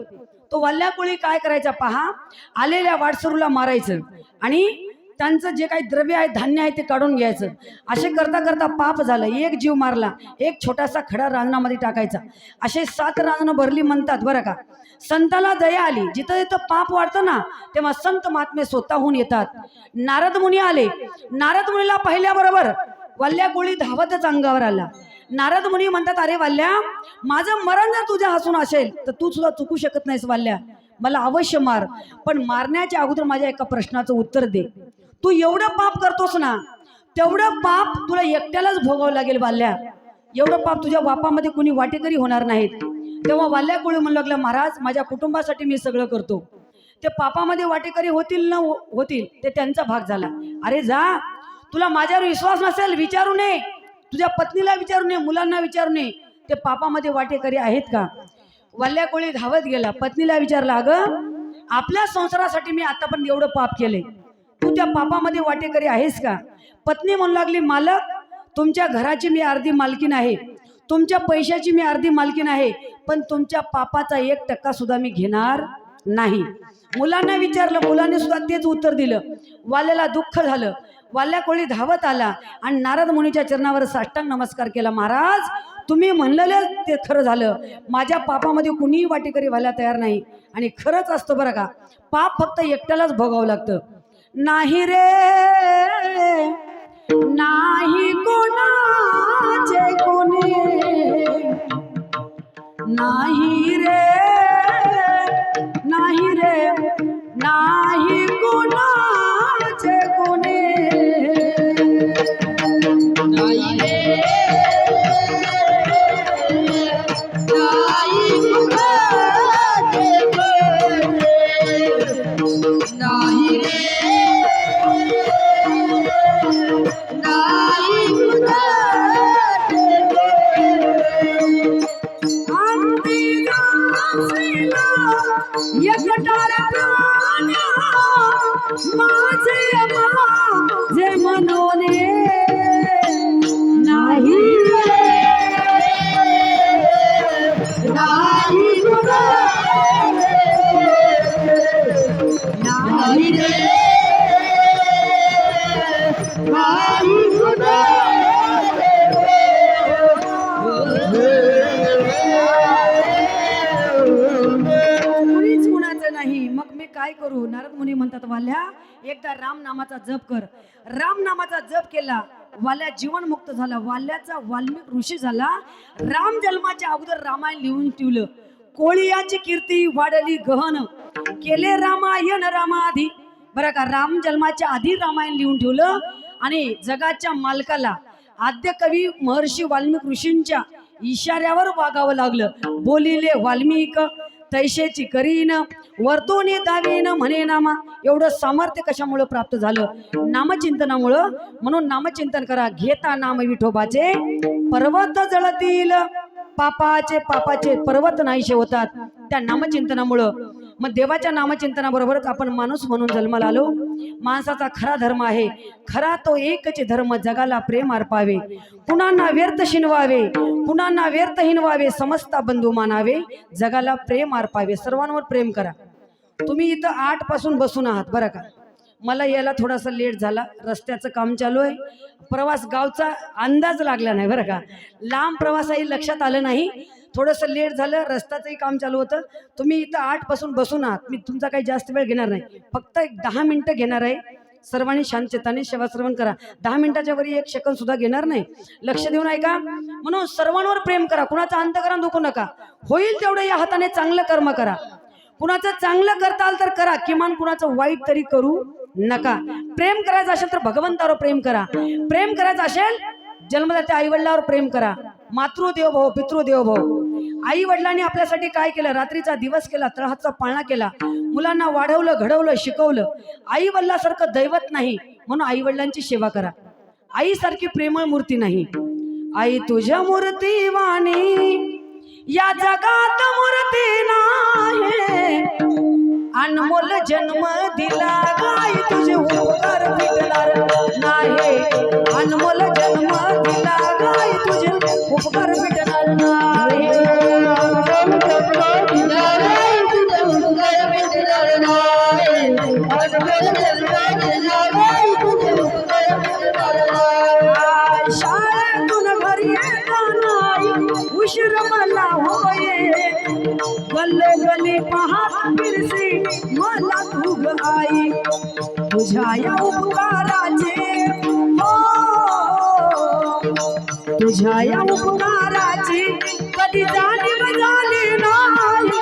तो वाल्याकोळी काय करायचा पहा, आलेल्या वाटसरूला मारायचं आणि त्यांचं जे काही द्रव्य आहे, धान्य आहे ते काढून घ्यायचं. असे करता करता पाप झालं. 1 जीव मारला, एक छोटासा खडा रांजणामध्ये टाकायचा. असे 7 रांजणं भरली म्हणतात बरं का. संताला दया आली. जिथं जिथं पाप वाढतं ना तेव्हा संत महात्मे स्वतःहून येतात. नारद मुनी आले. नारद मुनीला पाहिल्याबरोबर वाल्याकोळी धावतच अंगावर आला. नारद मुनी म्हणतात, अरे वाल्या, माझं मरण जर तुझ्या हसून असेल तर तू सुद्धा चुकू शकत नाहीस वाल्या, मला अवश्य मार. पण मारण्याच्या अगोदर माझ्या एका प्रश्नाचं उत्तर दे. तू एवढं पाप करतोस ना, तेवढं पाप तुला एकट्यालाच भोगावं लागेल वाल्या. एवढं पाप तुझ्या बापामध्ये कुणी वाटेकरी होणार नाहीत. तेव्हा वाल्याकोळी म्हणू लागला, महाराज, माझ्या कुटुंबासाठी मी सगळं करतो. ते पापामध्ये वाटेकरी होतील न होतील ते त्यांचा भाग झाला. अरे जा, तुला माझ्यावर विश्वास नसेल विचारू नये, तुझ्या पत्नीला विचारू नये, मुलांना विचारू नये, ते पापामध्ये वाटेकरी आहेत का. वाल्याकोळी धावत गेला. पत्नीला विचारला, अगं, आपल्या संसारासाठी मी आतापर्यंत एवढं पाप केले, तू त्या पापामध्ये वाटेकरी आहेस का. पत्नी म्हणू लागली, मालक, तुमच्या घराची मी अर्धी मालकीन आहे, तुमच्या पैशाची मी अर्धी मालकीन आहे, पण तुमच्या पापाचा 1% सुद्धा मी घेणार नाही. मुलांना विचारलं, मुलांनी सुद्धा तेच उत्तर दिलं. वाल्याला दुःख झालं. वाल्याकोळी धावत आला आणि नारद मुनीच्या चरणावर साष्टांग नमस्कार केला. महाराज, तुम्ही म्हणलेलं ते खरं झालं. माझ्या पापामध्ये कुणीही वाटेकरी व्हायला तयार नाही. आणि खरंच असतं बरं का, पाप फक्त एकट्यालाच भोगावं लागतं. नाही रे नाही कोणाचे कोणी, नाही रे नाही रे नाही कोणाचे कोणी, नाही रे नाही कुणाचे कोणी, नाही रे नाही कुणाचे कोणी. अंती दासीला एकटार प्राण माझे माझे मनोने, नाही नाही कुणाचे नाही, मग मी काय करू? नारद मुनी म्हणतात, वाल्या एकदा राम नामाचा जप कर. राम नामाचा जप केला, वाल्या जीवनमुक्त झाला. वाल्याचा वाल्मिक ऋषी झाला. राम जन्माच्या अगोदर रामायण लिहून ठेवलं. कोळियाची कीर्ती वाढली गहन, केले रामायण रामाधी. बरं का, राम जन्माच्या आधी रामायण लिहून ठेवलं आणि जगाच्या मालकाला आद्य कवी महर्षी वाल्मिक ऋषींच्या इशाऱ्यावर वागावं लागलं. बोलिले वाल्मिक तैशेची करीन, वर्तोनी दावीन म्हणे नामा. एवढं सामर्थ्य कशामुळं प्राप्त झालं? नामचिंतनामुळं. म्हणून नामचिंतन करा. घेता नाम विठोबाचे पर्वत जळतील, पापाचे पर्वत नाहीसे होतात त्या नामचिंतनामुळं. मग देवाच्या नामचिंतनाबरोबरच आपण माणूस म्हणून जन्माला आलो. माणसाचा खरा धर्म आहे, खरा तो एकच धर्म, जगाला प्रेम अर्पावे, कुणांना व्यर्थ शिनवावे, कुणांना व्यर्थ हिनवावे, समस्ता बंधू मानावे, जगाला प्रेम अर्पावे. सर्वांवर प्रेम करा. तुम्ही इथं 8 पासून बसून आहात बरं का. मला यायला थोडासा लेट झाला, रस्त्याचं काम चालू आहे. प्रवास गावचा अंदाज लागला नाही बरं का. लांब प्रवासही लक्षात आलं नाही. थोडंसं लेट झालं, रस्त्याचंही काम चालू होतं. तुम्ही इथं 8 पासून बसून आहात. मी तुमचा काही जास्त वेळ घेणार नाही, फक्त एक 10 मिनिटं घेणार आहे. सर्वांनी शांततेने सेवा श्रवण करा. 10 मिनिटाच्या वरी 1 सेकंद सुद्धा घेणार नाही. लक्ष देऊन ऐका. म्हणून सर्वांवर प्रेम करा. कुणाचा अंतःकरण दुखू नका. होईल तेवढं या हाताने चांगलं कर्म करा. कुणाचं चांगलं करता आलं तर करा, किमान कुणाचं वाईट तरी करू नका. प्रेम करायचं असेल तर भगवंतावर प्रेम करा. प्रेम करायचं असेल जन्मदात्या आई वडिलांवर प्रेम करा. मातृदेव भव पितृदेव भव. आई वडिलांनी आपल्यासाठी काय केलं? रात्रीचा दिवस केला, तळहातचा पाळणा केला, मुलांना वाढवलं, घडवलं, शिकवलं. आई वडिलांसारखं दैवत नाही, म्हणून आई वडिलांची सेवा करा. आईसारखी प्रेमळ मूर्ती नाही. आई तुझ्या मूर्ती वाणी या जगात मूर्ती नाही, अनमोल जन्म दिला गाय तुझे उपकार फिटणार नाही. अनमोल जन्म दिला गाय तुझे उपकार फिटणार नाही. शाळेतून घरी येताना उशीर मला होये, गल्लोगल्ली पाहत फिरसी मला तू ग आई. तुझ्या या उपकाराचे हो, तुझ्या या उपकाराची कधी जाणीव झाली नाही.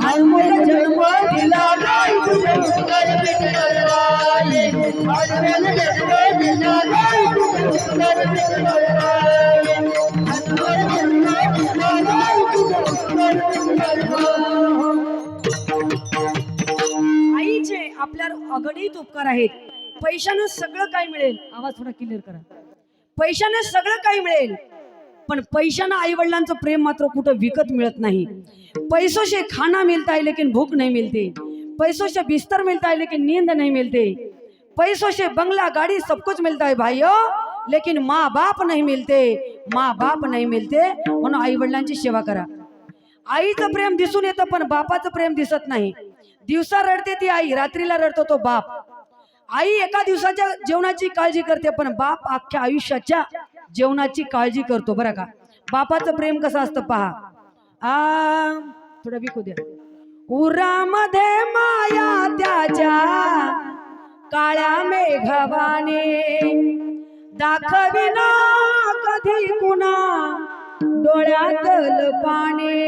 अनमोल जन्म दिला गाय तुझे उपकार फिटणार नाही. अनमोल जन्म दिला गाय तुझे उपकार फिटणार नाही. अनमोल जन्म दिला गाय तुझे उपकार फिटणार नाही. आईचे आपल्यावर अगणित उपकार आहेत. पैशानं सगळं काय मिळेल. आवाज थोडा क्लिअर करा. पैशाने सगळं काही मिळेल, पण पैशानं आई वडिलांचं प्रेम मात्र कुठं विकत मिळत नाही. पैसों से खाना मिलता है लेकिन भूख नहीं मिलती. पैसों से बिस्तर मिलता है लेकिन नींद नहीं मिलती. पैसों से बंगला गाड़ी सब कुछ मिलता है भाइयों, लेकिन माँ बाप नहीं मिलते. माँ बाप नहीं मिलते. म्हणून आई वडिलांची सेवा करा. आईचं प्रेम दिसून येतं, पण बापाचं प्रेम दिसत नाही. दिवसा रडते ती आई, रात्रीला रडतो तो बाप. आई एका दिवसाच्या जेवणाची काळजी करते, पण बाप अख्ख्या आयुष्याच्या जेवणाची काळजी करतो बरं का. बापाचं प्रेम कसं असतं पहा. थोडं विकू द्या. उरामध्ये माया त्याच्या काळ्या मेघवाने, दाखविना कधी कुणा डोळ्यातल पाणी.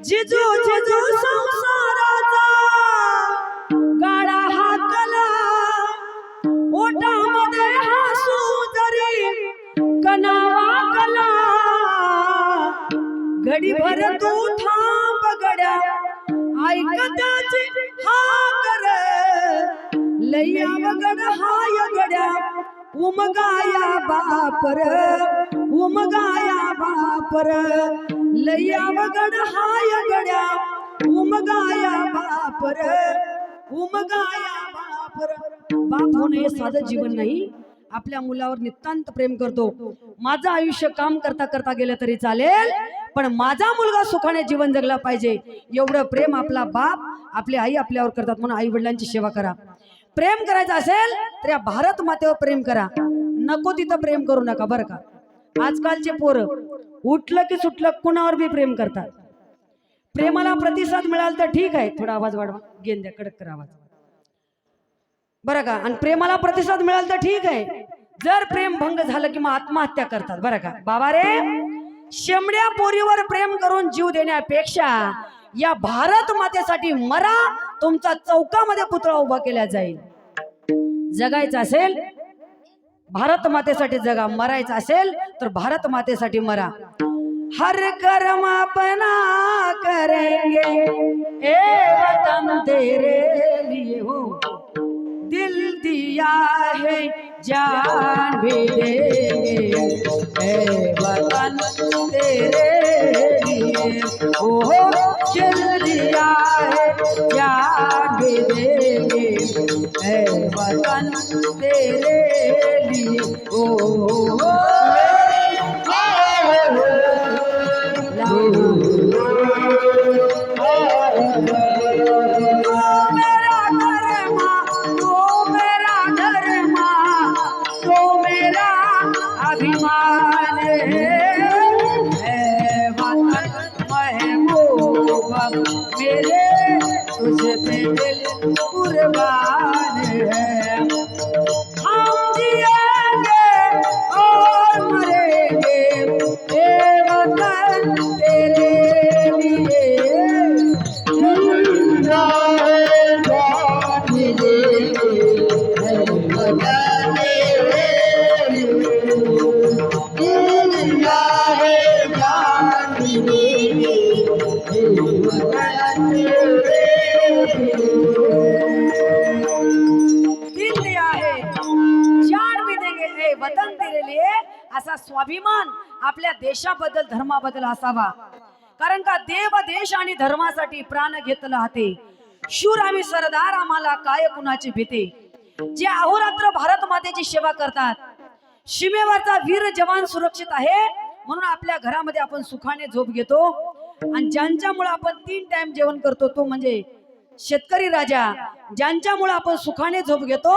जिजू जिजू संसाराचा गाडा हाकला, ओटामध्ये हसू जरी कणावा कला. घडीभर तू थांब गड्या, ऐकताची हाकर लैया वगड हाय गड्या. उमगाया बापर, उमगाया बापर लैया वगड हाय गड्या. उमगाया बापर, उमगाया बापर. बाप होणं हे साधं जीवन नाही. आपल्या मुलावर नितांत प्रेम करतो. माझं आयुष्य काम करता करता गेलं तरी चालेल, पण माझा मुलगा सुखाने जीवन जगला पाहिजे, एवढं प्रेम आपला बाप आपली आई आपल्यावर करतात. म्हणून आई वडिलांची सेवा करा. प्रेम करायचं असेल तर या भारत मातेवर प्रेम करा. नको तिथं प्रेम करू नका बरं का. आजकालचे पोरं उठलं की सुटलं कुणावर बी प्रेम करतात. प्रेमाला प्रतिसाद मिळाला तर ठीक आहे, थोडा आवाज वाढवा, गेंद्या कडक कर आवाज बरं का. आणि प्रेमाला प्रतिसाद मिळाला तर ठीक आहे, जर प्रेम भंग झालं की मग आत्महत्या करतात बरं का. बाबा रे, शेमड्या पोरीवर प्रेम करून जीव देण्यापेक्षा या भारत मातेसाठी मरा, तुमचा चौकामध्ये पुतळा उभा केला जाईल. जगायचं असेल भारत मातेसाठी जगा, मरायचं असेल तर भारत मातेसाठी मरा. हर कर्म अपना करेंगे ए वतन तेरे लिए हो, दिल दिया है जान भी देंगे ए वतन तेरे लिए, ओ दिल दिया है जान भी देंगे ए वतन तेरे लिए, ओ अभिमान है वतन महबूब मेरे, तुझ पे दिल कुर्बान है. हम जिएंगे और मरेंगे ए वतन तेरे लिए, जिंदा है जान मिलेगी ए वतन तेरे लिए, जिंदा है जान मिलेगी ए वतन तेरे लिए. दिल दिया है जान भी देंगे ए वतन तेरे लिए, असा स्वाभिमान आपल्या देशाबद्दल धर्माबद्दल असावा. कारण का देव देश आणि धर्मासाठी प्राण घेतलं हाते, शूर आम्ही सरदार आम्हाला काय कुणाची भीती. जे अहोरात्र भारत मातेची सेवा करतात, सीमेवरचा वीर जवान सुरक्षित आहे म्हणून आपल्या घरामध्ये आपण सुखाने झोप घेतो. आणि ज्यांच्यामुळे आपण 3 टाइम जेवण करतो तो म्हणजे शेतकरी राजा, ज्यांच्यामुळे आपण सुखाने झोप घेतो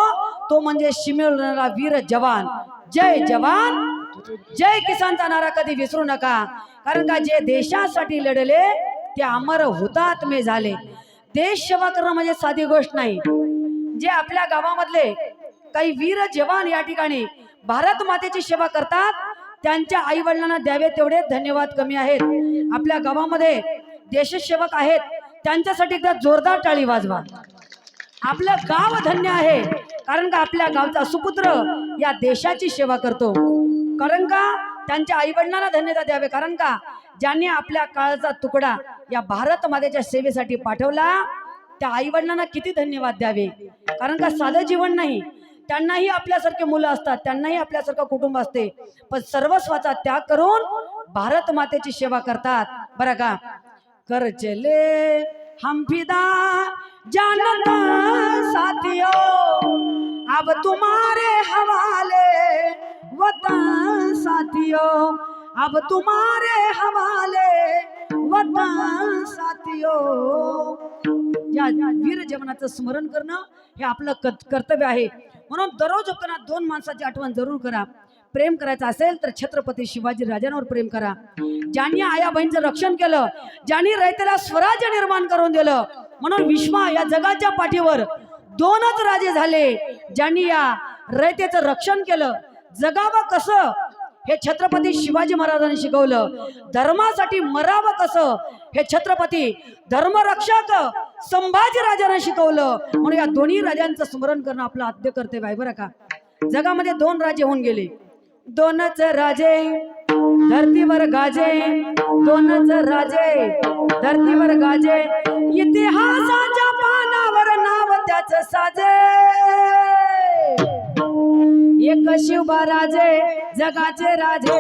तो म्हणजे सीमेवरचा वीर जवान. जय जवान जय किसानचा नारा कधी विसरू नका. कारण का जे देशासाठी लढले ते अमर हुतात्मे झाले. देश सेवा करणं म्हणजे साधी गोष्ट नाही. जे आपल्या गावामधले काही वीर जवान या ठिकाणी भारत मातेची सेवा करतात, त्यांच्या आई वडिलांना द्यावे तेवढे धन्यवाद कमी आहेत. आपल्या गावामध्ये देशसेवक आहेत, त्यांच्यासाठी एकदा जोरदार टाळी वाजवा. आपलं गाव धन्य आहे कारण का आपल्या गावचा सुपुत्र या देशाची सेवा करतो. कारण का त्यांच्या आई वडिलांना धन्यवाद द्यावे, कारण का ज्यांनी आपल्या काळाचा तुकडा या भारत मातेच्या सेवेसाठी पाठवला त्या आई वडिलांना किती धन्यवाद द्यावे. कारण का साधं जीवन नाही, त्यांनाही आपल्यासारखे मुलं असतात, त्यांनाही आपल्यासारखं कुटुंब असते, पण सर्वस्वाचा त्याग करून भारत मातेची सेवा करतात बरं का. कर चले हम फिदा जानता साथियों, अब तुम्हारे हवाले वतन साथियों, अब तुम्हारे हवाले वतन साथियों. या वीर जवानाचं स्मरण करणं हे आपलं कर्तव्य आहे. म्हणून दररोज झोपताना 2 माणसाची आठवण जरूर करा. प्रेम करायचं असेल तर छत्रपती शिवाजी राजांवर प्रेम करा, ज्यांनी आया बहिणीचं रक्षण केलं, ज्यांनी रयतेला स्वराज्य निर्माण करून दिलं. म्हणून विश्वा या जगाच्या पाठीवर 2च राजे झाले ज्यांनी या रयतेचं रक्षण केलं. जगावं कसं हे छत्रपती शिवाजी महाराजांनी शिकवलं, धर्मासाठी मरावं कसं हे छत्रपती धर्मरक्षक संभाजी राजांना शिकवलं. म्हणून या दोन्ही राजांचं स्मरण करणं आपलं आद्य कर्तव्य आहे बरं का. जगामध्ये 2 राजे होऊन गेले, 2च राजे धरतीवर गाजे, 2च राजे धरतीवर गाजे, इतिहासाच्या पानावर नाव त्याच साजे. एक शिवबा राजे जगाचे राजे,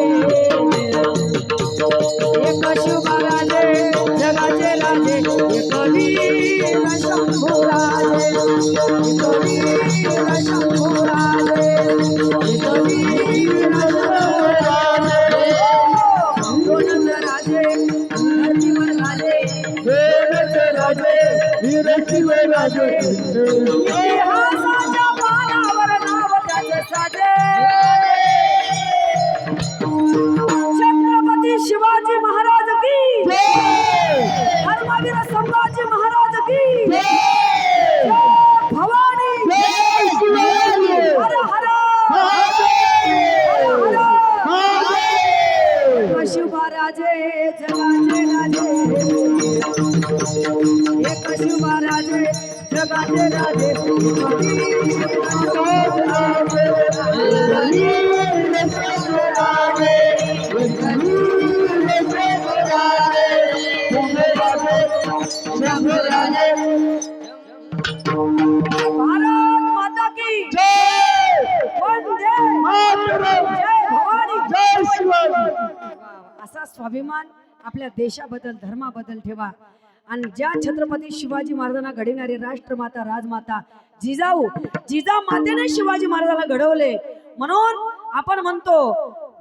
एक शिवबा राजे जगाचे राजे, एक वीर शंभू राजे, एक वीर शंभू राजे, एक वीर शंभू राजे. 2च राजे धरतीवर गाजे, 2च राजे धरतीवर गाजे, इतिहासाच्या पानावर नाव त्याचे साजे. छत्रपती शिवाजी महाराज की जय. शिवा राजे जगाचे राजे भारत माता की वंदे जय भवानी जय शिवाजी. असा स्वाभिमान आपल्या देशाबद्दल धर्माबद्दल ठेवा आणि ज्या छत्रपती शिवाजी महाराजांना घडविणारे राष्ट्रमाता राजमाता जिजा मातेने शिवाजी महाराजांना घडवले म्हणून आपण म्हणतो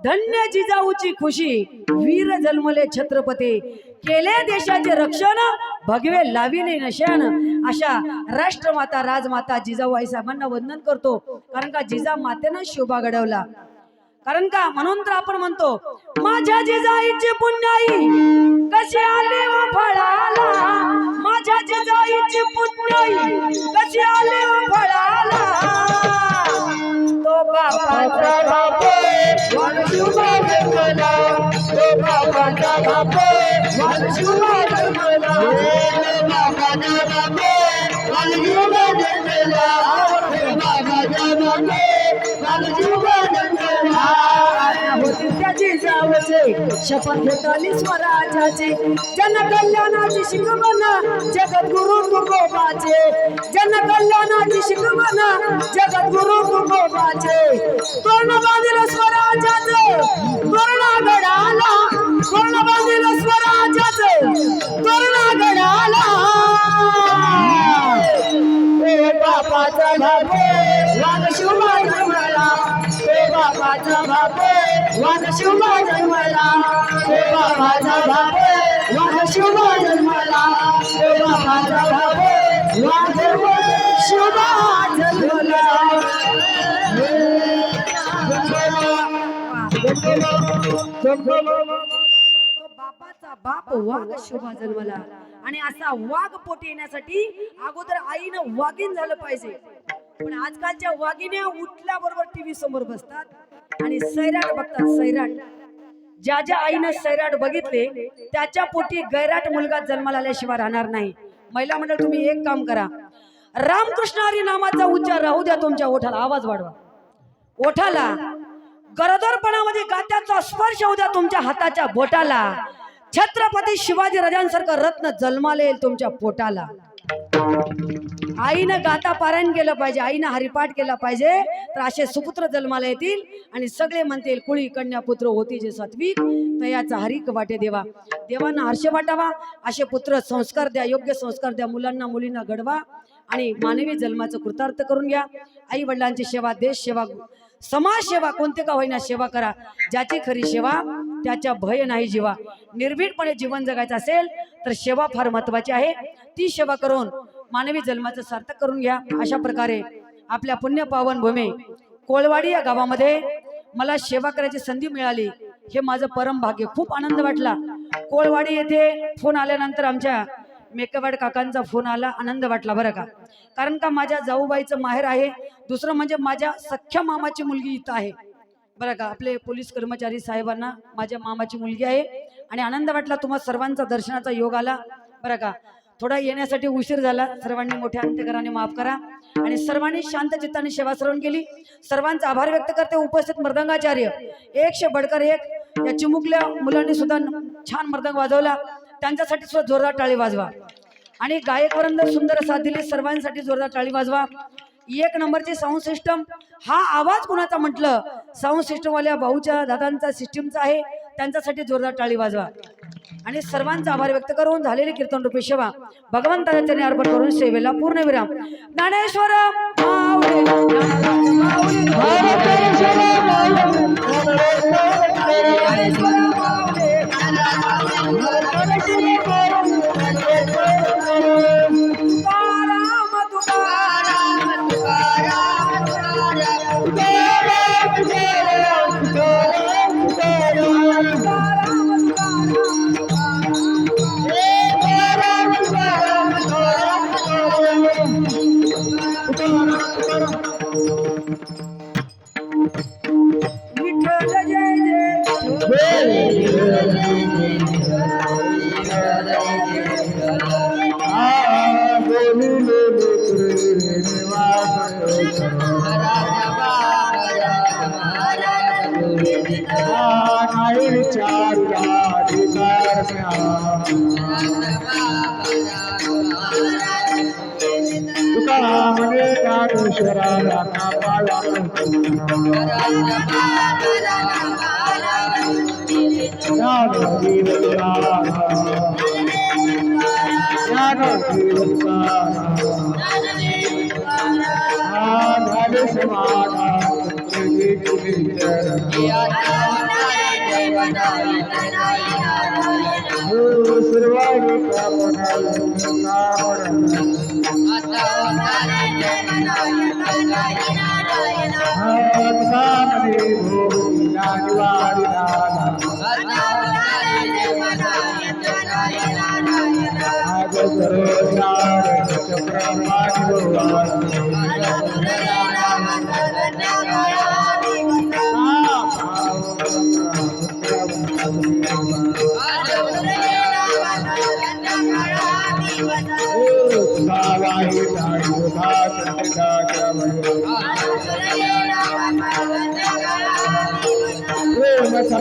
धन्य जिजाऊची खुशी वीर जन्मले छत्रपती केले देशाचे रक्षण भगवे लाविले नशान अशा राष्ट्रमाता राजमाता जिजाऊ आई साहेबांना वंदन करतो कारण का जिजा मातेनं शोभा घडवला कारण का म्हणून तर आपण म्हणतो माझ्या जिजाईची पुण्याई कशी आली व फळाला माझ्या जिजाईची पुण्याई कशी आली व फळाला तो बापाचा बापे वन शुभा जन्मला तो बापाचा बापे वन शुभा जन्मला बाबाचा बापे वन शुभा जन्मला बाबाचा बापे वन शुभा जन्मला होती त्याची जावचे शपथ घेतली स्वराज्याचे जनकल्याणाची शिकवण जगद्गुरु तुकोबाचे जनकल्याणाची शिकवण जगद्गुरु तुकोबाचे तोरण बांधिल स्वराज्याचे तोरण घडाला तोरण बांधिल स्वराज्याचे तोरण घडाला बापाचा बापे वाद शुभा जन्मला बाबाचा बापे वाद शुभा जन्मला बाबाचा बापे वाद शुभा जन्मला बाबाचा बापे वाद शुभा जन्मला तो बापाचा बाप वाघ शुभा जन्मला आणि असा वाघ पोटी येण्यासाठी अगोदर आईनं वाघीण झालं पाहिजे पण आजकालच्या वाघिण्या उठल्याबरोबर टीव्ही समोर बसतात आणि सैराट बघतात सैराट ज्या ज्या आईनं सैराट बघितले त्याच्या पोटी गैराट मुलगा जन्माला आल्याशिवाय राहणार नाही महिला मंडळ तुम्ही एक काम करा रामकृष्ण हरी नामाचा उच्चार राहू द्या तुमच्या ओठाला आवाज वाढवा ओठाला गरोदरपणामध्ये गात्याचा स्पर्श होऊ द्या तुमच्या हाताच्या बोटाला छत्रपती शिवाजी राजांसारखं रत्न जन्माला येईल तुमच्या पोटाला आईनं गाता पारायण केलं पाहिजे आईनं हरिपाठ केला पाहिजे तर असे सुपुत्र जन्माला येतील आणि सगळे म्हणतील कुळी कन्या पुत्र होती जे सात्विक तयाचा हरिक वाटे देवा देवांना हर्ष वाटावा असे पुत्र संस्कार द्या योग्य संस्कार द्या मुलांना मुलींना घडवा आणि मानवी जन्माचं कृतार्थ करून घ्या आई वडिलांची सेवा देश सेवा समाज सेवा कोणते का होईना सेवा करा ज्याची खरी सेवा त्याच्या भय नाही जीवा निर्भीडपणे जीवन जगायचं असेल तर सेवा फार महत्वाची आहे ती सेवा करून मानवी जन्माचं सार्थक करून घ्या अशा प्रकारे आपल्या पुण्य पावन भूमी कोळवाडी या गावामध्ये मला सेवा करायची संधी मिळाली हे माझं परम भाग्य खूप आनंद वाटला कोळवाडी येथे फोन आल्यानंतर आमच्या मेकवाड काकांचा फोन आला आनंद वाटला बरं का कारण का माझ्या जाऊबाईचं माहेर आहे दुसरं म्हणजे माझ्या सख्या मामाची मुलगी इथं आहे बरं का आपले पोलीस कर्मचारी साहेबांना माझ्या मामाची मुलगी आहे आणि आनंद वाटला तुम्हाला सर्वांचा दर्शनाचा योग आला बरं का थोडा येण्यासाठी उशीर झाला सर्वांनी मोठ्या अंतकराने माफ करा आणि सर्वांनी शांत चित्ताने सेवा श्रवण केली सर्वांचा आभार व्यक्त करते उपस्थित मृदंगाचार्य एकशे बडकर एक या चिमुकल्या मुलांनी सुद्धा छान मृदंग वाजवला त्यांच्यासाठी सुद्धा जोरदार टाळी वाजवा आणि गायकवृंद सुंदर साथ दिली सर्वांसाठी जोरदार टाळी वाजवा एक नंबरची साऊंड सिस्टम हा आवाज कुणाचा म्हटलं साऊंड सिस्टम वाल्या भाऊच्या दादांचा सिस्टीमचा आहे त्यांच्यासाठी जोरदार टाळी वाजवा आणि सर्वांचा आभार व्यक्त करून झालेली कीर्तन रूपी सेवा भगवंताच्या चरणी अर्पण करून सेवेला पूर्ण विराम ज्ञानेश्वर माऊली विठ्ठल जय नाही विचारला अधिकार तुका म्हणे ज्ञानेश्वराला नापाला ज्ञान झाले समाधान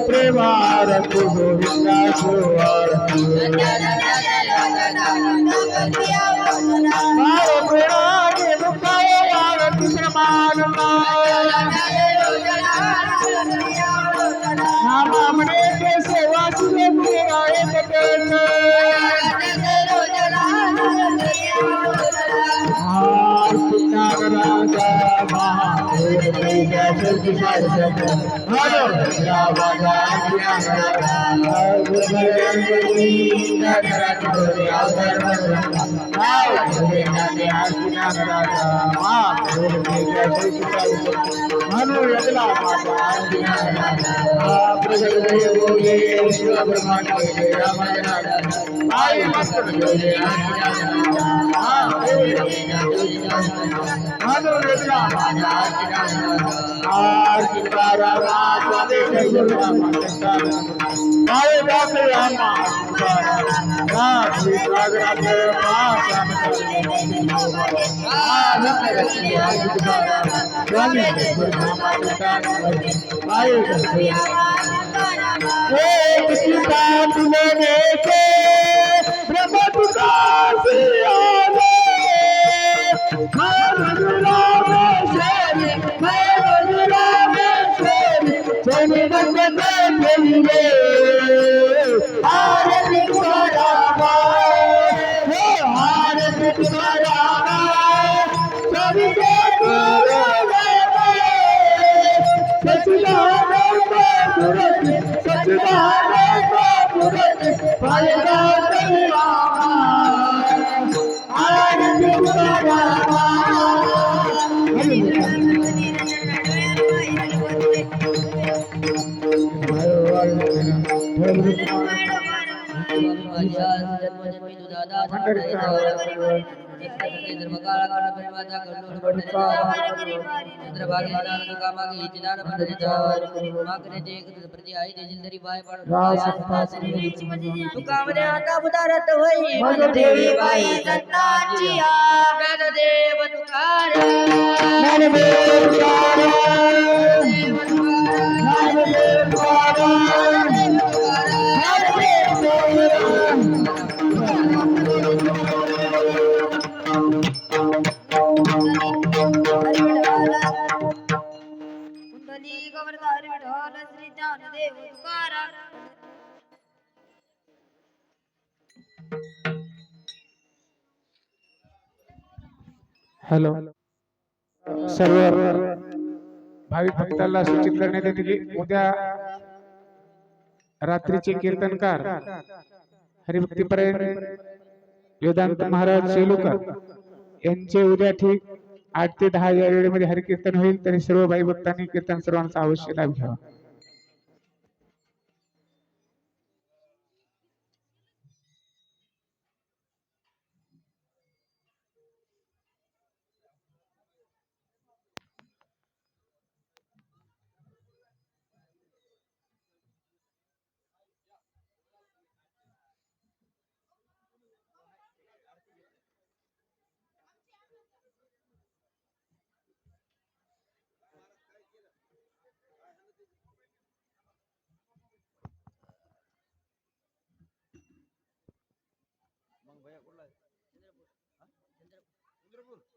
प्रेमार गोविंदा मारो प्रेमाने मुखाए आरती समान नामामणे के सेवा सुरे गाए कटन राजा तुकामने आता उदारत होई मन देवी बाई दत्ताची ज्ञानदेव हॅलो सर्व भाविक भक्तांना सूचित करण्यात येते की उद्या रात्रीचे कीर्तनकार हरिभक्तीपरायण वेदांत महाराज सेलुकर यांचे उद्या ठीक 8 ते 10 या वेळेमध्ये हरिकीर्तन होईल तरी सर्व भाई भक्तांनी कीर्तन सर्वांचा अवश्य लाभ घ्यावा. चंद्रपूर